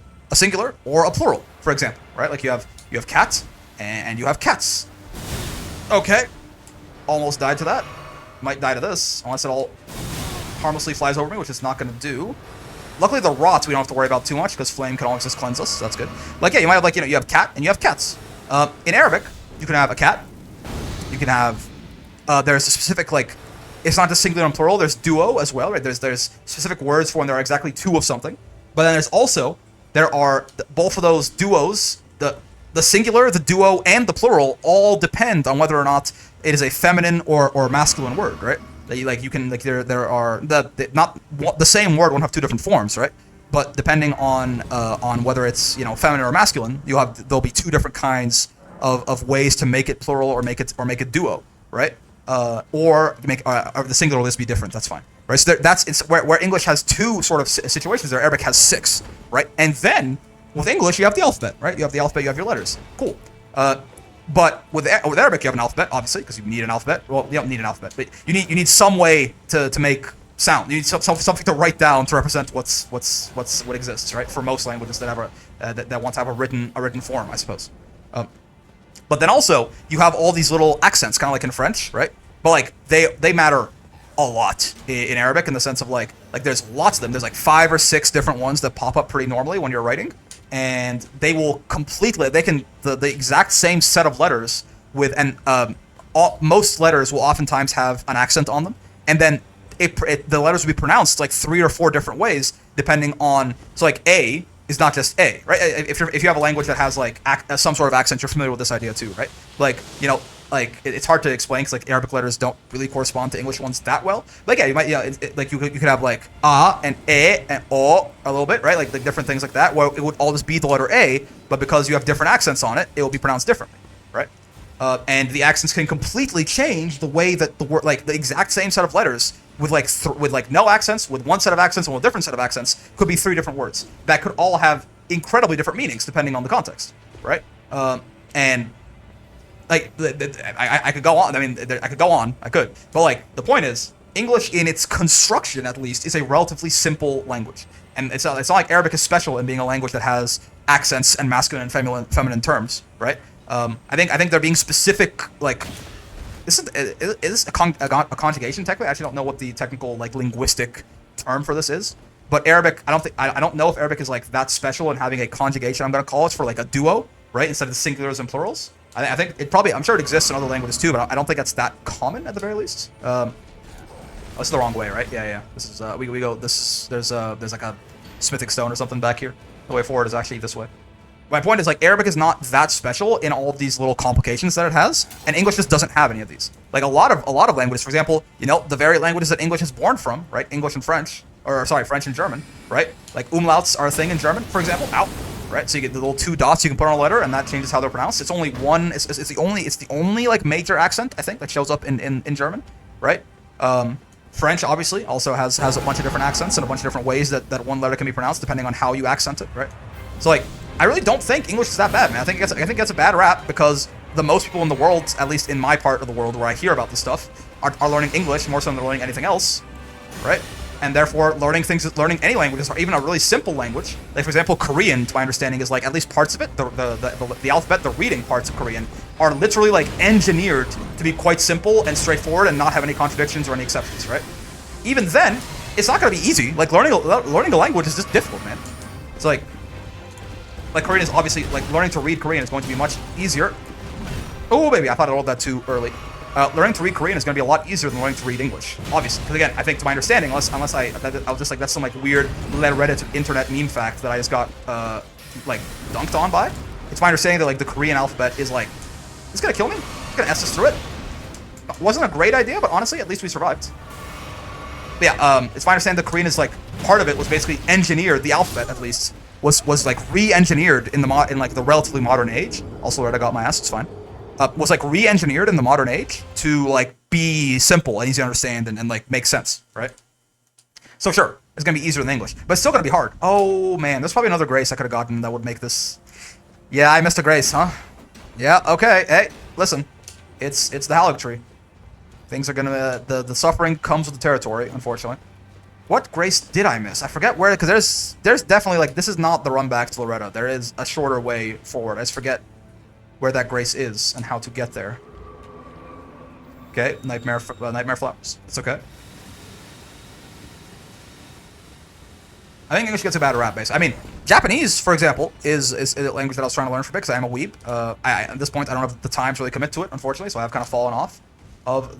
or a plural, for example, right? Like you have cat and you have cats. Okay, almost died to that. Might die to this, unless it all harmlessly flies over me, which it's not going to do. Luckily, the rots we don't have to worry about too much, because flame can always just cleanse us, so that's good. Like, yeah, you might have, like, you know, you have cat and you have cats. In Arabic, you can have a cat. You can have, there's a specific, like, it's not just singular and plural, there's duo as well, right? There's specific words for when there are exactly 2 of something. But then there are both of those duos, the singular, the duo, and the plural all depend on whether or not it is a feminine or masculine word, right? That you can, like, there are not the same word won't have 2 different forms, right? But depending on whether it's, you know, feminine or masculine, there'll be 2 different kinds of ways to make it plural or make it duo, right? Or the singular will just be different. That's fine, right? So it's where English has 2 sort of situations. There, Arabic has 6, right? And then with English, you have the alphabet, right? You have the alphabet, you have your letters. Cool. But with Arabic, you have an alphabet, obviously, because you need an alphabet. Well, you don't need an alphabet, but you need some way to make sound. You need something to write down to represent what exists, right? For most languages that have that want to have a written form, I suppose. But then also you have all these little accents, kind of like in French, right? But like they matter a lot in Arabic, in the sense of like there's lots of them. There's like 5 or 6 different ones that pop up pretty normally when you're writing. And they will completely, the exact same set of letters with, and most letters will oftentimes have an accent on them. And then the letters will be pronounced like 3 or 4 different ways, depending on, so like A is not just A, right? If you have a language that has like some sort of accent, you're familiar with this idea too, right? Like, you know, like it's hard to explain because like Arabic letters don't really correspond to English ones that well. Like, yeah, you might, like you could have like a and e and o a little bit, right? Like different things like that, where it would all just be the letter A, but because you have different accents on it, it will be pronounced differently, right? And the accents can completely change the way that the word, like the exact same set of letters with like no accents, with one set of accents, and with a different set of accents, could be 3 different words that could all have incredibly different meanings depending on the context, right? And like, I could go on. I mean, I could go on. I could. But like, the point is, English in its construction, at least, is a relatively simple language, and it's not like Arabic is special in being a language that has accents and masculine and feminine terms, right? I think they're being specific. Like, is this a conjugation technically? I actually don't know what the technical, like, linguistic term for this is. But Arabic, I don't know if Arabic is like that special in having a conjugation. I'm gonna call it for like a duo, right, instead of the singulars and plurals. I think it probably, I'm sure it exists in other languages too, but I don't think that's that common at the very least. Oh, it's the wrong way, right? Yeah. This is we go. There's like a smithing stone or something back here. The way forward is actually this way. My point is, like, Arabic is not that special in all of these little complications that it has, and English just doesn't have any of these. Like a lot of languages, for example, you know, the very languages that English is born from, right? English and French, or sorry, French and German, right? Like umlauts are a thing in German, for example. Ow. Right, so you get the little 2 dots you can put on a letter, and that changes how they're pronounced. It's only one. It's the only like major accent, I think, that shows up in German, right? French obviously also has a bunch of different accents and a bunch of different ways that one letter can be pronounced depending on how you accent it, right? So like, I really don't think English is that bad, man. I think it's a bad rap because the most people in the world, at least in my part of the world where I hear about this stuff, are learning English more so than they're learning anything else, right? and therefore learning any language, or even a really simple language, like for example Korean, to my understanding, is like at least parts of it, the alphabet, the reading parts of Korean are literally like engineered to be quite simple and straightforward and not have any contradictions or any exceptions, right? Even then, it's not going to be easy. Like learning a language is just difficult, man. It's like Korean is obviously, like learning to read Korean is going to be much easier. Oh baby, I thought I rolled that too early. Learning to read Korean is going to be a lot easier than learning to read English, obviously. Because again, I think to my understanding, unless I was just like, that's some like weird Reddit internet meme fact that I just got like dunked on by. It's my understanding that like the Korean alphabet is like, it's gonna kill me. It's gonna S us through it. Wasn't a great idea, but honestly, at least we survived. But yeah, it's my understanding that Korean is like, part of it was basically engineered, the alphabet at least was like re-engineered in like the relatively modern age. Also, right, I got my ass, it's fine. Was like re-engineered in the modern age to like be simple and easy to understand and like make sense, right? So sure, it's gonna be easier than English, but it's still gonna be hard. Oh man, there's probably another grace I could have gotten that would make this. Yeah, I missed a grace, huh? Yeah, okay. Hey, listen, it's the Halleck tree. Things are gonna the suffering comes with the territory, unfortunately. What grace did I miss? I forget where, because there's definitely like, this is not the run back to Loretto. There is a shorter way forward. I just forget where that grace is and how to get there. Okay, nightmare flowers. It's okay. I think English gets a bad rap base. I mean, Japanese, for example, is a language that I was trying to learn for because I am a weeb. At this point, I don't have the time to really commit to it, unfortunately, so I've kind of fallen off.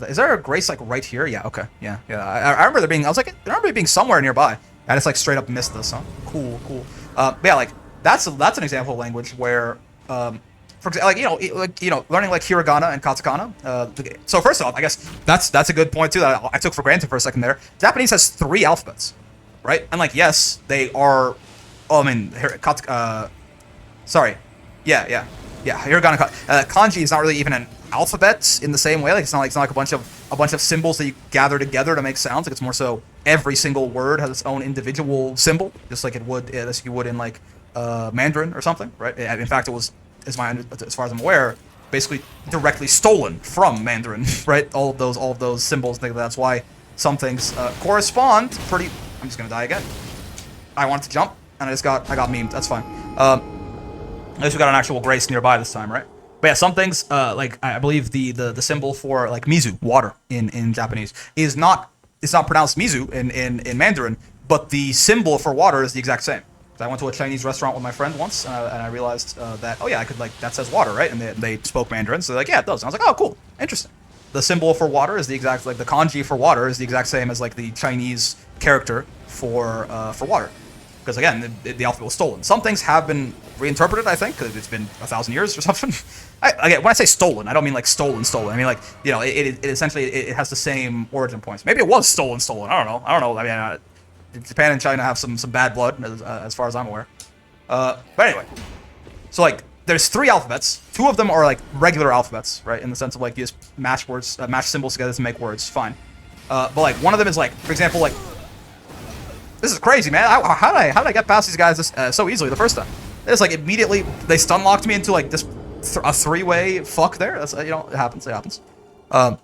Is there a grace like right here? Yeah, okay. Yeah. I remember there being, I remember it being somewhere nearby. I just like straight up missed this, huh? Cool. But yeah, like, that's an example of language where, for example, learning like hiragana and katakana. So first off, I guess that's a good point too that I took for granted for a second there. Japanese has 3 alphabets, right? And like, yes, they are. Oh, I mean, sorry. Yeah. Hiragana. Kanji is not really even an alphabet in the same way. Like it's not like a bunch of symbols that you gather together to make sounds. Like it's more so every single word has its own individual symbol, just like you would in like Mandarin or something, right? In fact, it was, as far as I'm aware, basically directly stolen from Mandarin, right? All of those symbols. That's why some things correspond pretty. I'm just gonna die again. I wanted to jump and I got memed. That's fine. At least we got an actual grace nearby this time, right? But yeah, some things, like I believe the symbol for like mizu, water in Japanese, it's not pronounced mizu in Mandarin, but the symbol for water is the exact same. So I went to a Chinese restaurant with my friend once, and I realized that, oh yeah, I could like, that says water, right? And they spoke Mandarin, so they're like, yeah, it does. And I was like, oh, cool, interesting. The symbol for water is the exact, like the kanji for water is the exact same as like the Chinese character for water. Because again, the alphabet was stolen. Some things have been reinterpreted, I think, because it's been 1,000 years or something. Again, when I say stolen, I don't mean like stolen. I mean like, it essentially it has the same origin points. Maybe it was stolen. I don't know. I mean, Japan and China have some bad blood, as far as I'm aware. But anyway, so like, there's 3 alphabets. 2 of them are like regular alphabets, right? In the sense of like, you just match words, match symbols together to make words. Fine. But like, one of them is like, for example, like. This is crazy, man. How did I get past these guys so easily the first time? It's like immediately they stun locked me into like this a 3-way fuck there. That's it happens. What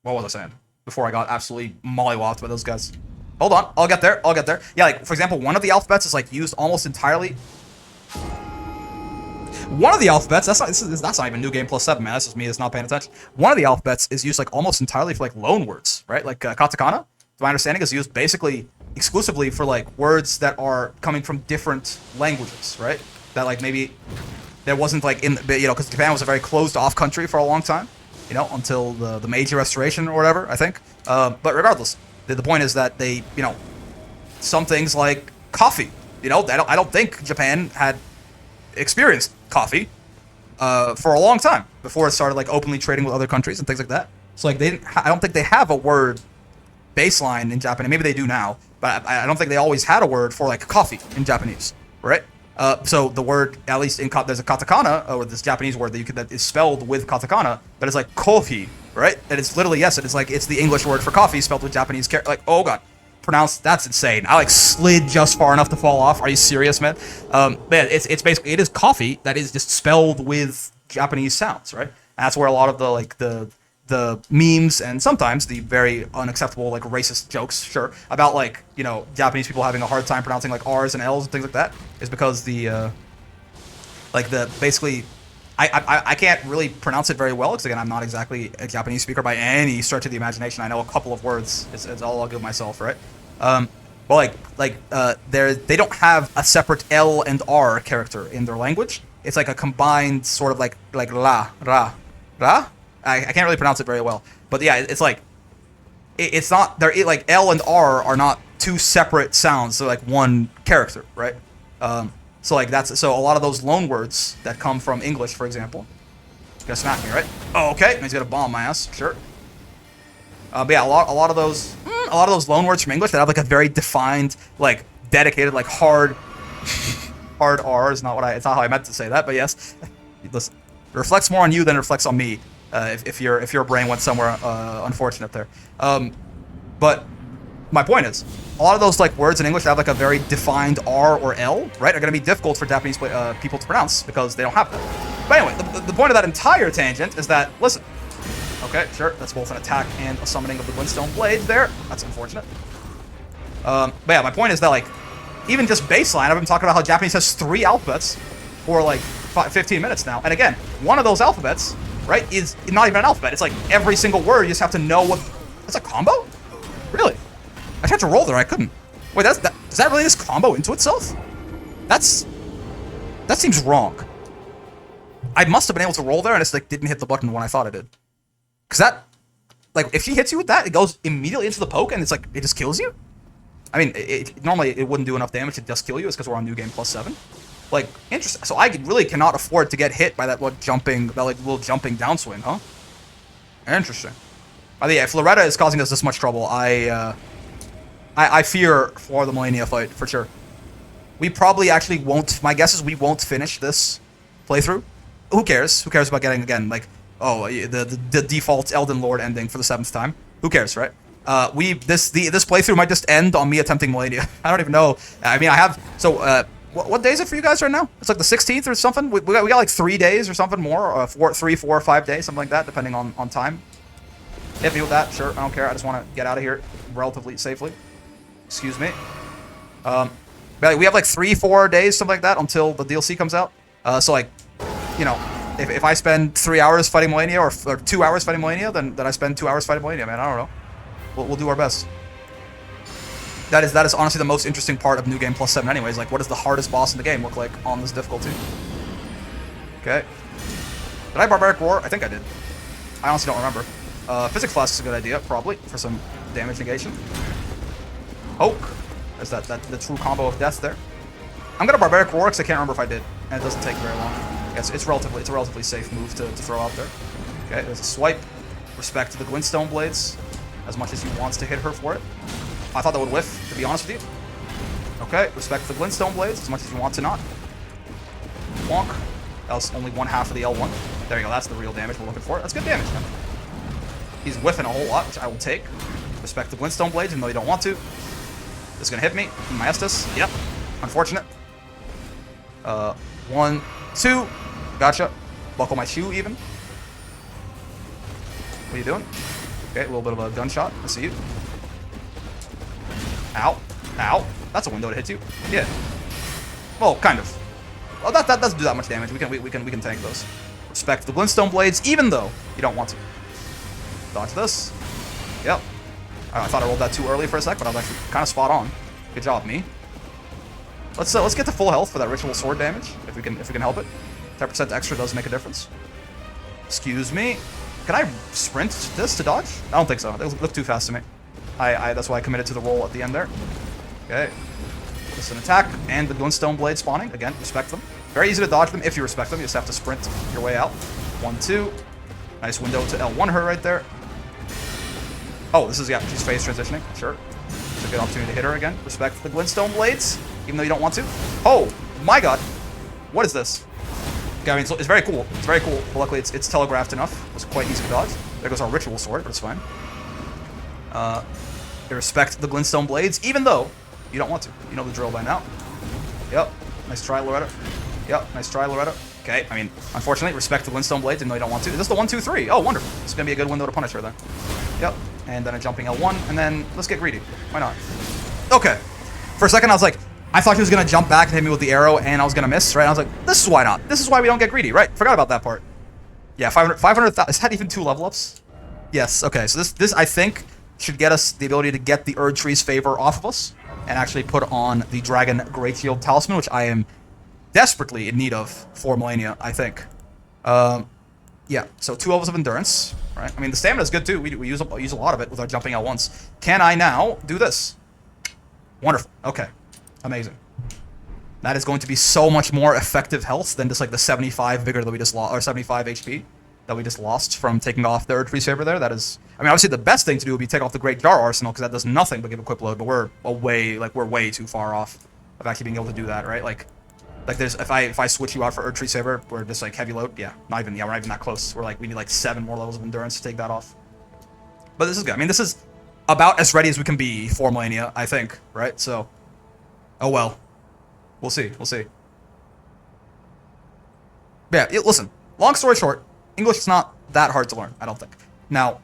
was I saying before I got absolutely mollywopped by those guys? Hold on, I'll get there. Yeah, like for example, one of the alphabets is like used almost entirely. One of the alphabets, that's not even New Game Plus 7, man. That's just me that's not paying attention. One of the alphabets is used like almost entirely for like loan words, right? Like katakana, to my understanding, is used basically exclusively for like words that are coming from different languages, right? That like maybe there wasn't like because Japan was a very closed off country for a long time, until the Meiji Restoration or whatever, I think. But regardless, the point is that they, some things like coffee, I don't think Japan had experienced coffee for a long time before it started like openly trading with other countries and things like that. So like I don't think they have a word baseline in Japanese. Maybe they do now, but I don't think they always had a word for like coffee in Japanese, right? So the word, at least there's a katakana, or this Japanese word that is spelled with katakana, that is like kofi, right? And it's literally, yes, it's the English word for coffee spelled with Japanese like, oh god, pronounced, that's insane. I like slid just far enough to fall off. Are you serious, man? Man, it's basically, it is coffee that is just spelled with Japanese sounds, right? And that's where a lot of the the memes and sometimes the very unacceptable like racist jokes, sure, about like, you know, Japanese people having a hard time pronouncing like R's and L's and things like that, is because the like the basically I can't really pronounce it very well because again I'm not exactly a Japanese speaker by any stretch of the imagination. I know a couple of words. It's all I'll give myself, right? But they don't have a separate L and R character in their language. It's like a combined sort of like la ra ra. I can't really pronounce it very well, but yeah, it's like it's not they're like L and R are not two separate sounds. They're like one character, right? So like so a lot of those loan words that come from English, for example, gonna smack me, right? Oh, okay, he's gonna bomb my ass, sure. But yeah, a lot of those loan words from English that have like a very defined, like dedicated, like hard R is not what it's not how I meant to say that, but yes, listen, it reflects more on you than it reflects on me. If your brain went somewhere unfortunate there. But my point is, a lot of those like words in English that have like a very defined R or L, right, are going to be difficult for Japanese people to pronounce because they don't have that. But anyway, the point of that entire tangent is that, listen, okay, sure, that's both an attack and a summoning of the Glintstone Blades there. That's unfortunate. But yeah, my point is that like, even just baseline, I've been talking about how Japanese has 3 alphabets for like 15 minutes now. And again, one of those alphabets, right, is not even an alphabet. It's like every single word, you just have to know what... That's a combo? Really? I tried to roll there, I couldn't. Wait, does that really just combo into itself? That seems wrong. I must have been able to roll there and it's like didn't hit the button when I thought it did. Because that... Like, if she hits you with that, it goes immediately into the poke and it's like, it just kills you? I mean, normally it wouldn't do enough damage to just kill you. It's because we're on New Game +7. Like, interesting. So I really cannot afford to get hit by that little jumping downswing, huh? Interesting. Yeah, if Loretta is causing us this much trouble, I fear for the Millennia fight, for sure. We probably actually won't... My guess is we won't finish this playthrough. Who cares? Who cares about getting, again, like... Oh, the default Elden Lord ending for the 7th time. Who cares, right? This playthrough might just end on me attempting Millennia. I don't even know. I mean, I have... So, what day is it for you guys right now? It's like the 16th or something? We got like 3 days or something more. 3, 4, or 5 days, something like that, depending on time. Hit me with that, sure. I don't care. I just want to get out of here relatively safely. Excuse me. But we have like 3, 4 days, something like that, until the DLC comes out. So like, you know, if I spend 3 hours fighting Millennia or 2 hours fighting Millennia, then I spend 2 hours fighting Millennia, man. I don't know. We'll do our best. That is honestly the most interesting part of New Game +7 anyways. Like, what does the hardest boss in the game look like on this difficulty? Okay. Did I Barbaric Roar? I think I did. I honestly don't remember. Physics Flask is a good idea, probably, for some damage negation. Oak. There's the true combo of death there. I'm gonna Barbaric Roar because I can't remember if I did. And it doesn't take very long. Yes, it's a relatively safe move to throw out there. Okay, there's a swipe. Respect to the Glintstone Blades. As much as he wants to hit her for it. I thought that would whiff, to be honest with you. Okay, respect the Glintstone Blades, as much as you want to not. Wonk. That was only 1/2 of the L1. There you go, that's the real damage we're looking for. That's good damage, man. He's whiffing a whole lot, which I will take. Respect the Glintstone Blades, even though you don't want to. This is gonna hit me. My Estus. Yep. Unfortunate. 1, 2. Gotcha. Buckle my shoe, even. What are you doing? Okay, a little bit of a gunshot. I see you. Ow. Ow. That's a window to hit you. Yeah. Well, kind of. Well, that doesn't do that much damage. We can tank those. Respect the Glintstone Blades, even though you don't want to. Dodge this. Yep. I thought I rolled that too early for a sec, but I was actually kind of spot on. Good job, me. Let's get to full health for that Ritual Sword damage, if we can help it. 10% extra does make a difference. Excuse me. Can I sprint this to dodge? I don't think so. They look too fast to me. That's why I committed to the roll at the end there. Okay. This is an attack, and the Glintstone Blade spawning. Again, respect them. Very easy to dodge them if you respect them. You just have to sprint your way out. 1, 2. Nice window to L1 her right there. Oh, this is, yeah, she's phase transitioning. Sure. It's a good opportunity to hit her again. Respect the Glintstone Blades, even though you don't want to. Oh, my god. What is this? Okay, I mean, it's very cool. It's very cool. But luckily, it's telegraphed enough. It's quite easy to dodge. There goes our Ritual Sword, but it's fine. They respect the Glintstone Blades, even though you don't want to. You know the drill by now. Yep. Nice try, Loretta. Yep. Nice try, Loretta. Okay, I mean, unfortunately, respect to Windstone Blades, even though you don't want to. Is this the 1, 2, 3? Oh, wonderful. This is going to be a good window to punish her then. Yep. And then a jumping L1, and then let's get greedy. Why not? Okay. For a second, I was like, I thought he was going to jump back and hit me with the arrow, and I was going to miss, right? And I was like, this is why not. This is why we don't get greedy, right? Forgot about that part. Yeah, 500,000. Is that even 2 level ups? Yes, okay. So this I think, should get us the ability to get the Erd Tree's favor off of us, and actually put on the Dragon Great Shield Talisman, which I am desperately in need of for Millennia, I think. Yeah, so 2 levels of endurance, right? I mean, the stamina is good too. We use a lot of it with our jumping out once. Can I now do this? Wonderful. Okay, amazing. That is going to be so much more effective health than just like the 75 vigor that we just lost, or 75 HP that we just lost from taking off the Erd Tree Saber there. That is, I mean, obviously the best thing to do would be take off the Great Jar Arsenal, because that does nothing but give a quick load. But we're way too far off of actually being able to do that, right? Like there's, if I switch you out for Erd Tree Saber, we're just like heavy load. Yeah, we're not even that close. We're like, we need like 7 more levels of endurance to take that off. But this is good. I mean, this is about as ready as we can be for Millennia, I think, right? So, oh well. We'll see. We'll see. Yeah, listen. Long story short, English is not that hard to learn, I don't think. Now,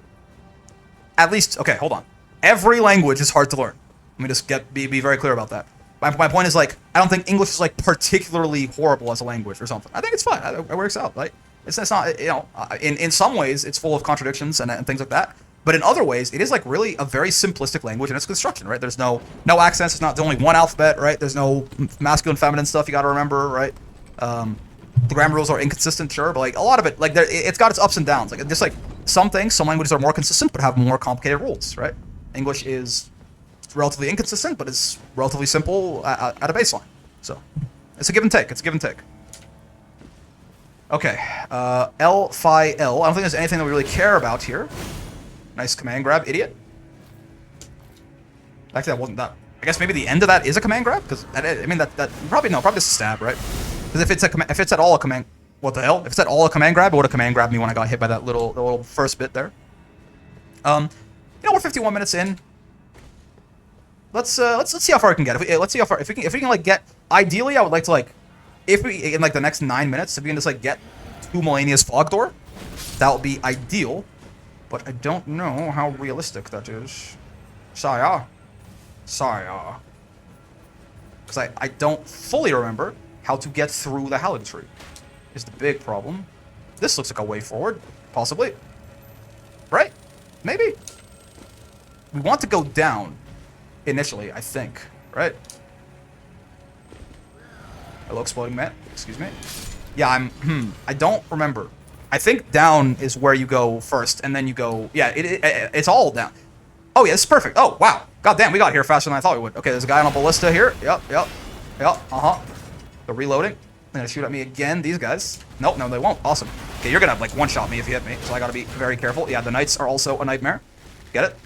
at least, okay, hold on. Every language is hard to learn. Let me just be very clear about that. My point is, like, I don't think English is, like, particularly horrible as a language or something. I think it's fine. It works out. Like, it's not, you know, in some ways, it's full of contradictions and things like that. But in other ways, it is, like, really a very simplistic language in its construction, right? There's no accents. It's not, there's only one alphabet, right? There's no masculine, feminine stuff you got to remember, right? The grammar rules are inconsistent, sure, but, like, a lot of it, like, it's got its ups and downs. Like, just, like, some languages are more consistent but have more complicated rules, right? English is relatively inconsistent, but it's relatively simple at a baseline. So, it's a give and take. It's a give and take. Okay, L, Phi, L. I don't think there's anything that we really care about here. Nice command grab, idiot. Actually, that wasn't that. I guess maybe the end of that is a command grab, because I mean that probably just a stab, right? Because if it's at all a command, what the hell? If it's at all a command grab, it would have command grabbed me when I got hit by that little first bit there. You know, we're 51 minutes in. Let's see how far we can get. Let's see how far if we can like get. Ideally, I would like to like, if we in like the next 9 minutes, if we can just like get 2 Millennia's Fog Door, that would be ideal. But I don't know how realistic that is. Saya. Because I don't fully remember how to get through the Hallig Tree. Is the big problem. This looks like a way forward. Possibly. Right? Maybe. We want to go down initially, I think. Right? Hello, exploding man. Excuse me. Yeah, I don't remember. I think down is where you go first, and then you go... Yeah, it's all down. Oh, yeah, this is perfect. Oh, wow. God damn, we got here faster than I thought we would. Okay, there's a guy on a ballista here. Yep, uh-huh. They're reloading. They're gonna shoot at me again, these guys. Nope, no, they won't. Awesome. Okay, you're gonna, like, one-shot me if you hit me, so I gotta be very careful. Yeah, the knights are also a nightmare. Get it?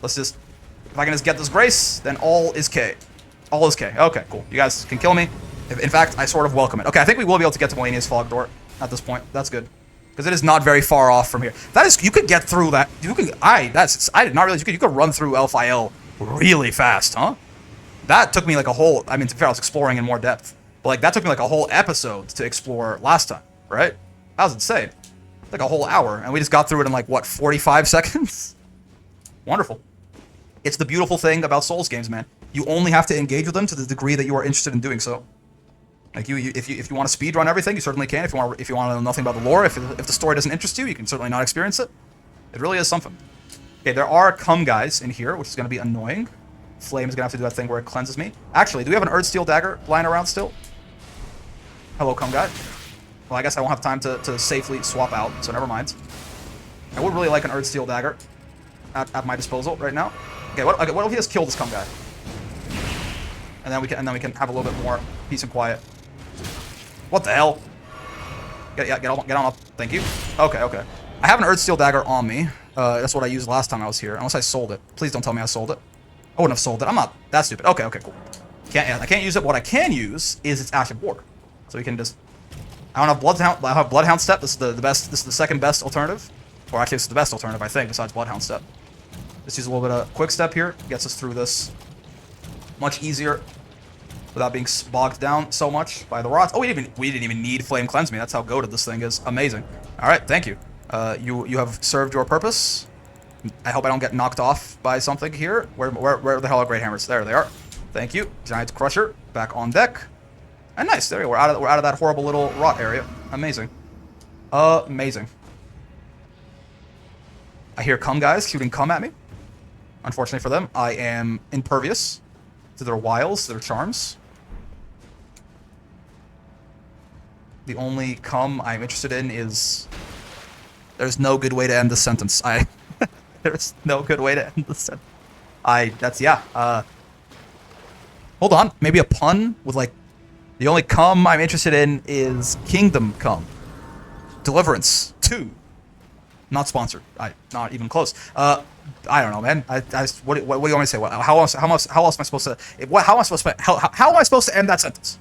Let's just... If I can just get this grace, then all is K. All is K. Okay, cool. You guys can kill me. In fact, I sort of welcome it. Okay, I think we will be able to get to Millennia's Fog Door at this point. That's good. Because it is not very far off from here. That is, you could get through that. I did not realize you could run through LFIL really fast, huh? That took me like a whole, I mean, to be fair, I was exploring in more depth. But like, that took me like a whole episode to explore last time, right? That was insane. Like a whole hour. And we just got through it in like, what, 45 seconds? Wonderful. It's the beautiful thing about Souls games, man. You only have to engage with them to the degree that you are interested in doing so. Like if you want to speedrun everything, you certainly can. If you want to know nothing about the lore, if the story doesn't interest you, you can certainly not experience it. It really is something. Okay, there are cum guys in here, which is going to be annoying. Flame is going to have to do that thing where it cleanses me. Actually, do we have an Erdsteel dagger lying around still? Hello, cum guy. Well, I guess I won't have time to safely swap out, so never mind. I would really like an Erdsteel dagger at my disposal right now. Okay, what if we just kill this cum guy? And then we can have a little bit more peace and quiet. What the hell? Get on up. Thank you. Okay. I have an Erdsteel dagger on me. That's what I used last time I was here. Unless I sold it. Please don't tell me I sold it. I wouldn't have sold it. I'm not that stupid. Okay, cool. I can't use it. What I can use is its Ash of War. So we can just... I don't have Bloodhound. I have Bloodhound Step. This is the best. This is the second best alternative. Or actually, this is the best alternative, I think, besides Bloodhound Step. Just use a little bit of Quick Step here. Gets us through this much easier. without being bogged down so much by the rots. Oh, we didn't even need Flame Cleanse Me. That's how goated this thing is. Amazing. All right, thank you. You have served your purpose. I hope I don't get knocked off by something here. Where the hell are Great Hammers? There they are. Thank you. Giant Crusher back on deck. And nice. There we go. We're out of that horrible little rot area. Amazing. Amazing. I hear cum guys shooting cum at me. Unfortunately for them, I am impervious to their wiles, their charms. The only cum I'm interested in is... There's no good way to end this sentence. There's no good way to end this sentence. Hold on. Maybe a pun with, like... The only cum I'm interested in is Kingdom Come. Deliverance 2. Not sponsored. Not even close. I don't know, man. What do you want me to say? How else am I supposed to? How am I supposed to end that sentence?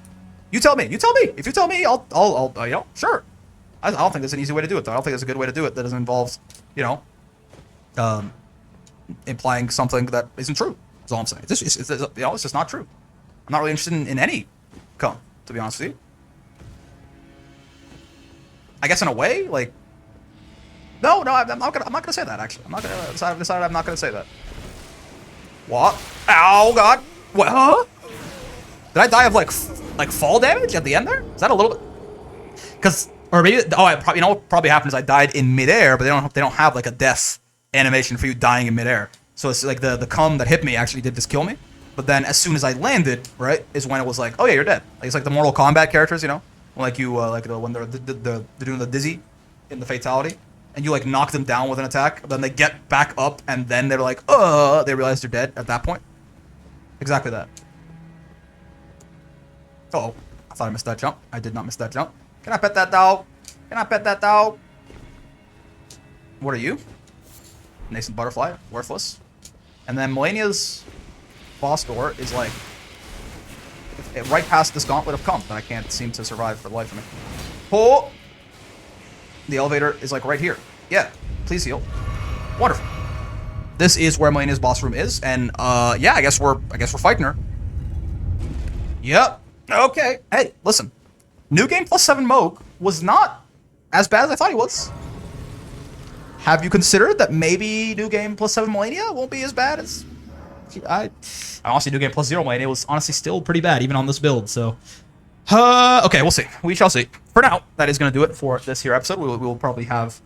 You tell me. You tell me. If you tell me, I'll you know, sure. I don't think there's an easy way to do it, though. I don't think there's a good way to do it that doesn't involve, you know, implying something that isn't true. That's all I'm saying. It's just not true. I'm not really interested in any cum, to be honest with you. I guess in a way, like. No, I'm not gonna say that. Actually, I've decided I'm not gonna say that. What? Ow, God! What? Huh? Did I die of like fall damage at the end there? Is that a little bit? Because or maybe you know what probably happened is I died in midair, but they don't have like a death animation for you dying in midair. So it's like the cum that hit me actually did just kill me. But then as soon as I landed, right, is when it was like, oh yeah, you're dead. Like, it's like the Mortal Kombat characters, you know, when when they're doing the dizzy in the fatality. And you like knock them down with an attack, then they get back up, and then they're like, they realize they're dead at that point. Exactly that. Uh-oh. I thought I missed that jump. I did not miss that jump. Can I pet that dog? Can I pet that dog? What are you? Nascent Butterfly. Worthless. And then Melania's boss door is like right past this gauntlet of cum that I can't seem to survive for the life of me. Oh! The elevator is like right here. Yeah, please heal. Wonderful. This is where Melania's boss room is, and yeah, I guess we're fighting her. Yep. Okay. Hey, listen. New Game Plus 7 Mohg was not as bad as I thought he was. Have you considered that maybe New Game Plus 7 Melania won't be as bad as I honestly New Game Plus 0 Melania was honestly still pretty bad even on this build, so okay, we'll see. We shall see. For now, that is going to do it for this here episode. We will probably have,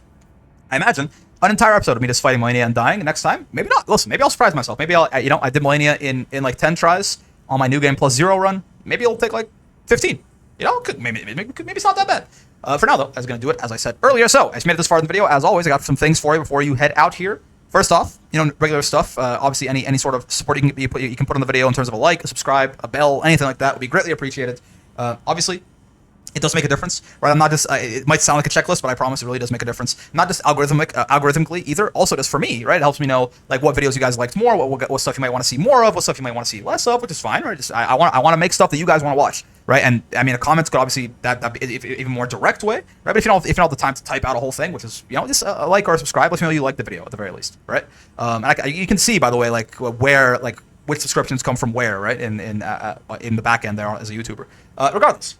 I imagine, an entire episode of me just fighting Melania and dying next time. Maybe not. Listen, maybe I'll surprise myself. Maybe I did Melania in like 10 tries on my New Game Plus 0 run. Maybe it'll take like 15. You know, maybe it's not that bad. For now, though, that's going to do it, as I said earlier. So, as you made it this far in the video, as always, I got some things for you before you head out here. First off, you know, regular stuff. Obviously, any sort of support you can put on the video in terms of a like, a subscribe, a bell, anything like that would be greatly appreciated. Obviously, it does make a difference, right? I'm not just, it might sound like a checklist, but I promise it really does make a difference. Not just algorithmically either, also just for me, right? It helps me know, like, what videos you guys liked more, what stuff you might want to see more of, what stuff you might want to see less of, which is fine, right? Just, I want to make stuff that you guys want to watch, right? And, I mean, a comments could obviously, that be even more direct way, right? But if you don't have the time to type out a whole thing, which is, you know, just a like or a subscribe, let me know you like the video at the very least, right? And you can see, by the way, like, where, like, which subscriptions come from where, right? In the back end there as a YouTuber. Regardless,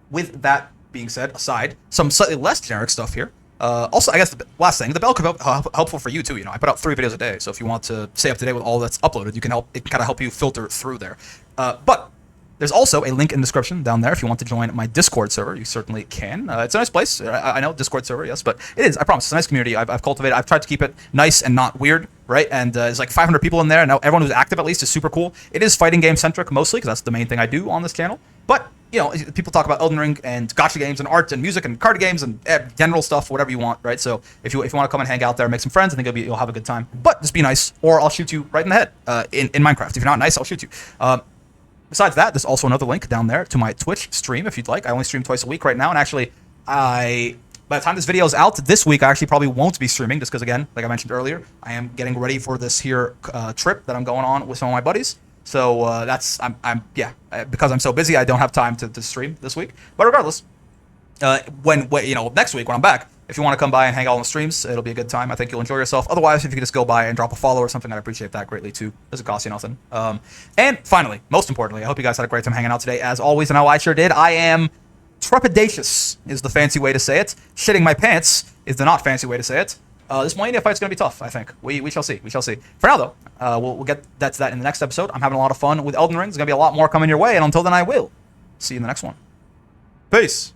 with that being said, aside, some slightly less generic stuff here. Also, I guess the last thing, the bell could be helpful for you too. You know, I put out 3 videos a day, so if you want to stay up to date with all that's uploaded, it can kind of help you filter through there. But there's also a link in the description down there if you want to join my Discord server. You certainly can. It's a nice place. I know, Discord server, yes, but it is. I promise, it's a nice community. I've cultivated. I've tried to keep it nice and not weird, right? And there's like 500 people in there, and now everyone who's active at least is super cool. It is fighting game centric mostly, because that's the main thing I do on this channel. But you know, people talk about Elden Ring and gacha games and art and music and card games and general stuff, whatever you want, right? So if you want to come and hang out there, make some friends, I think you'll have a good time. But just be nice, or I'll shoot you right in the head in Minecraft. If you're not nice, I'll shoot you. Besides that, there's also another link down there to my Twitch stream if you'd like. I only stream twice a week right now, and actually, by the time this video is out this week, I actually probably won't be streaming, just because, again, like I mentioned earlier, I am getting ready for this here trip that I'm going on with some of my buddies. So because I'm so busy, I don't have time to stream this week. But regardless, when you know, next week when I'm back, if you want to come by and hang out on the streams, it'll be a good time. I think you'll enjoy yourself. Otherwise, if you could just go by and drop a follow or something, I'd appreciate that greatly too. Doesn't cost you nothing. And finally, most importantly, I hope you guys had a great time hanging out today, as always, and I sure did. I am trepidatious is the fancy way to say it. Shitting my pants is the not fancy way to say it. This Millennia fight's going to be tough, I think. We shall see. We shall see. For now, though, we'll get to that in the next episode. I'm having a lot of fun with Elden Ring. There's going to be a lot more coming your way, and until then, I will see you in the next one. Peace.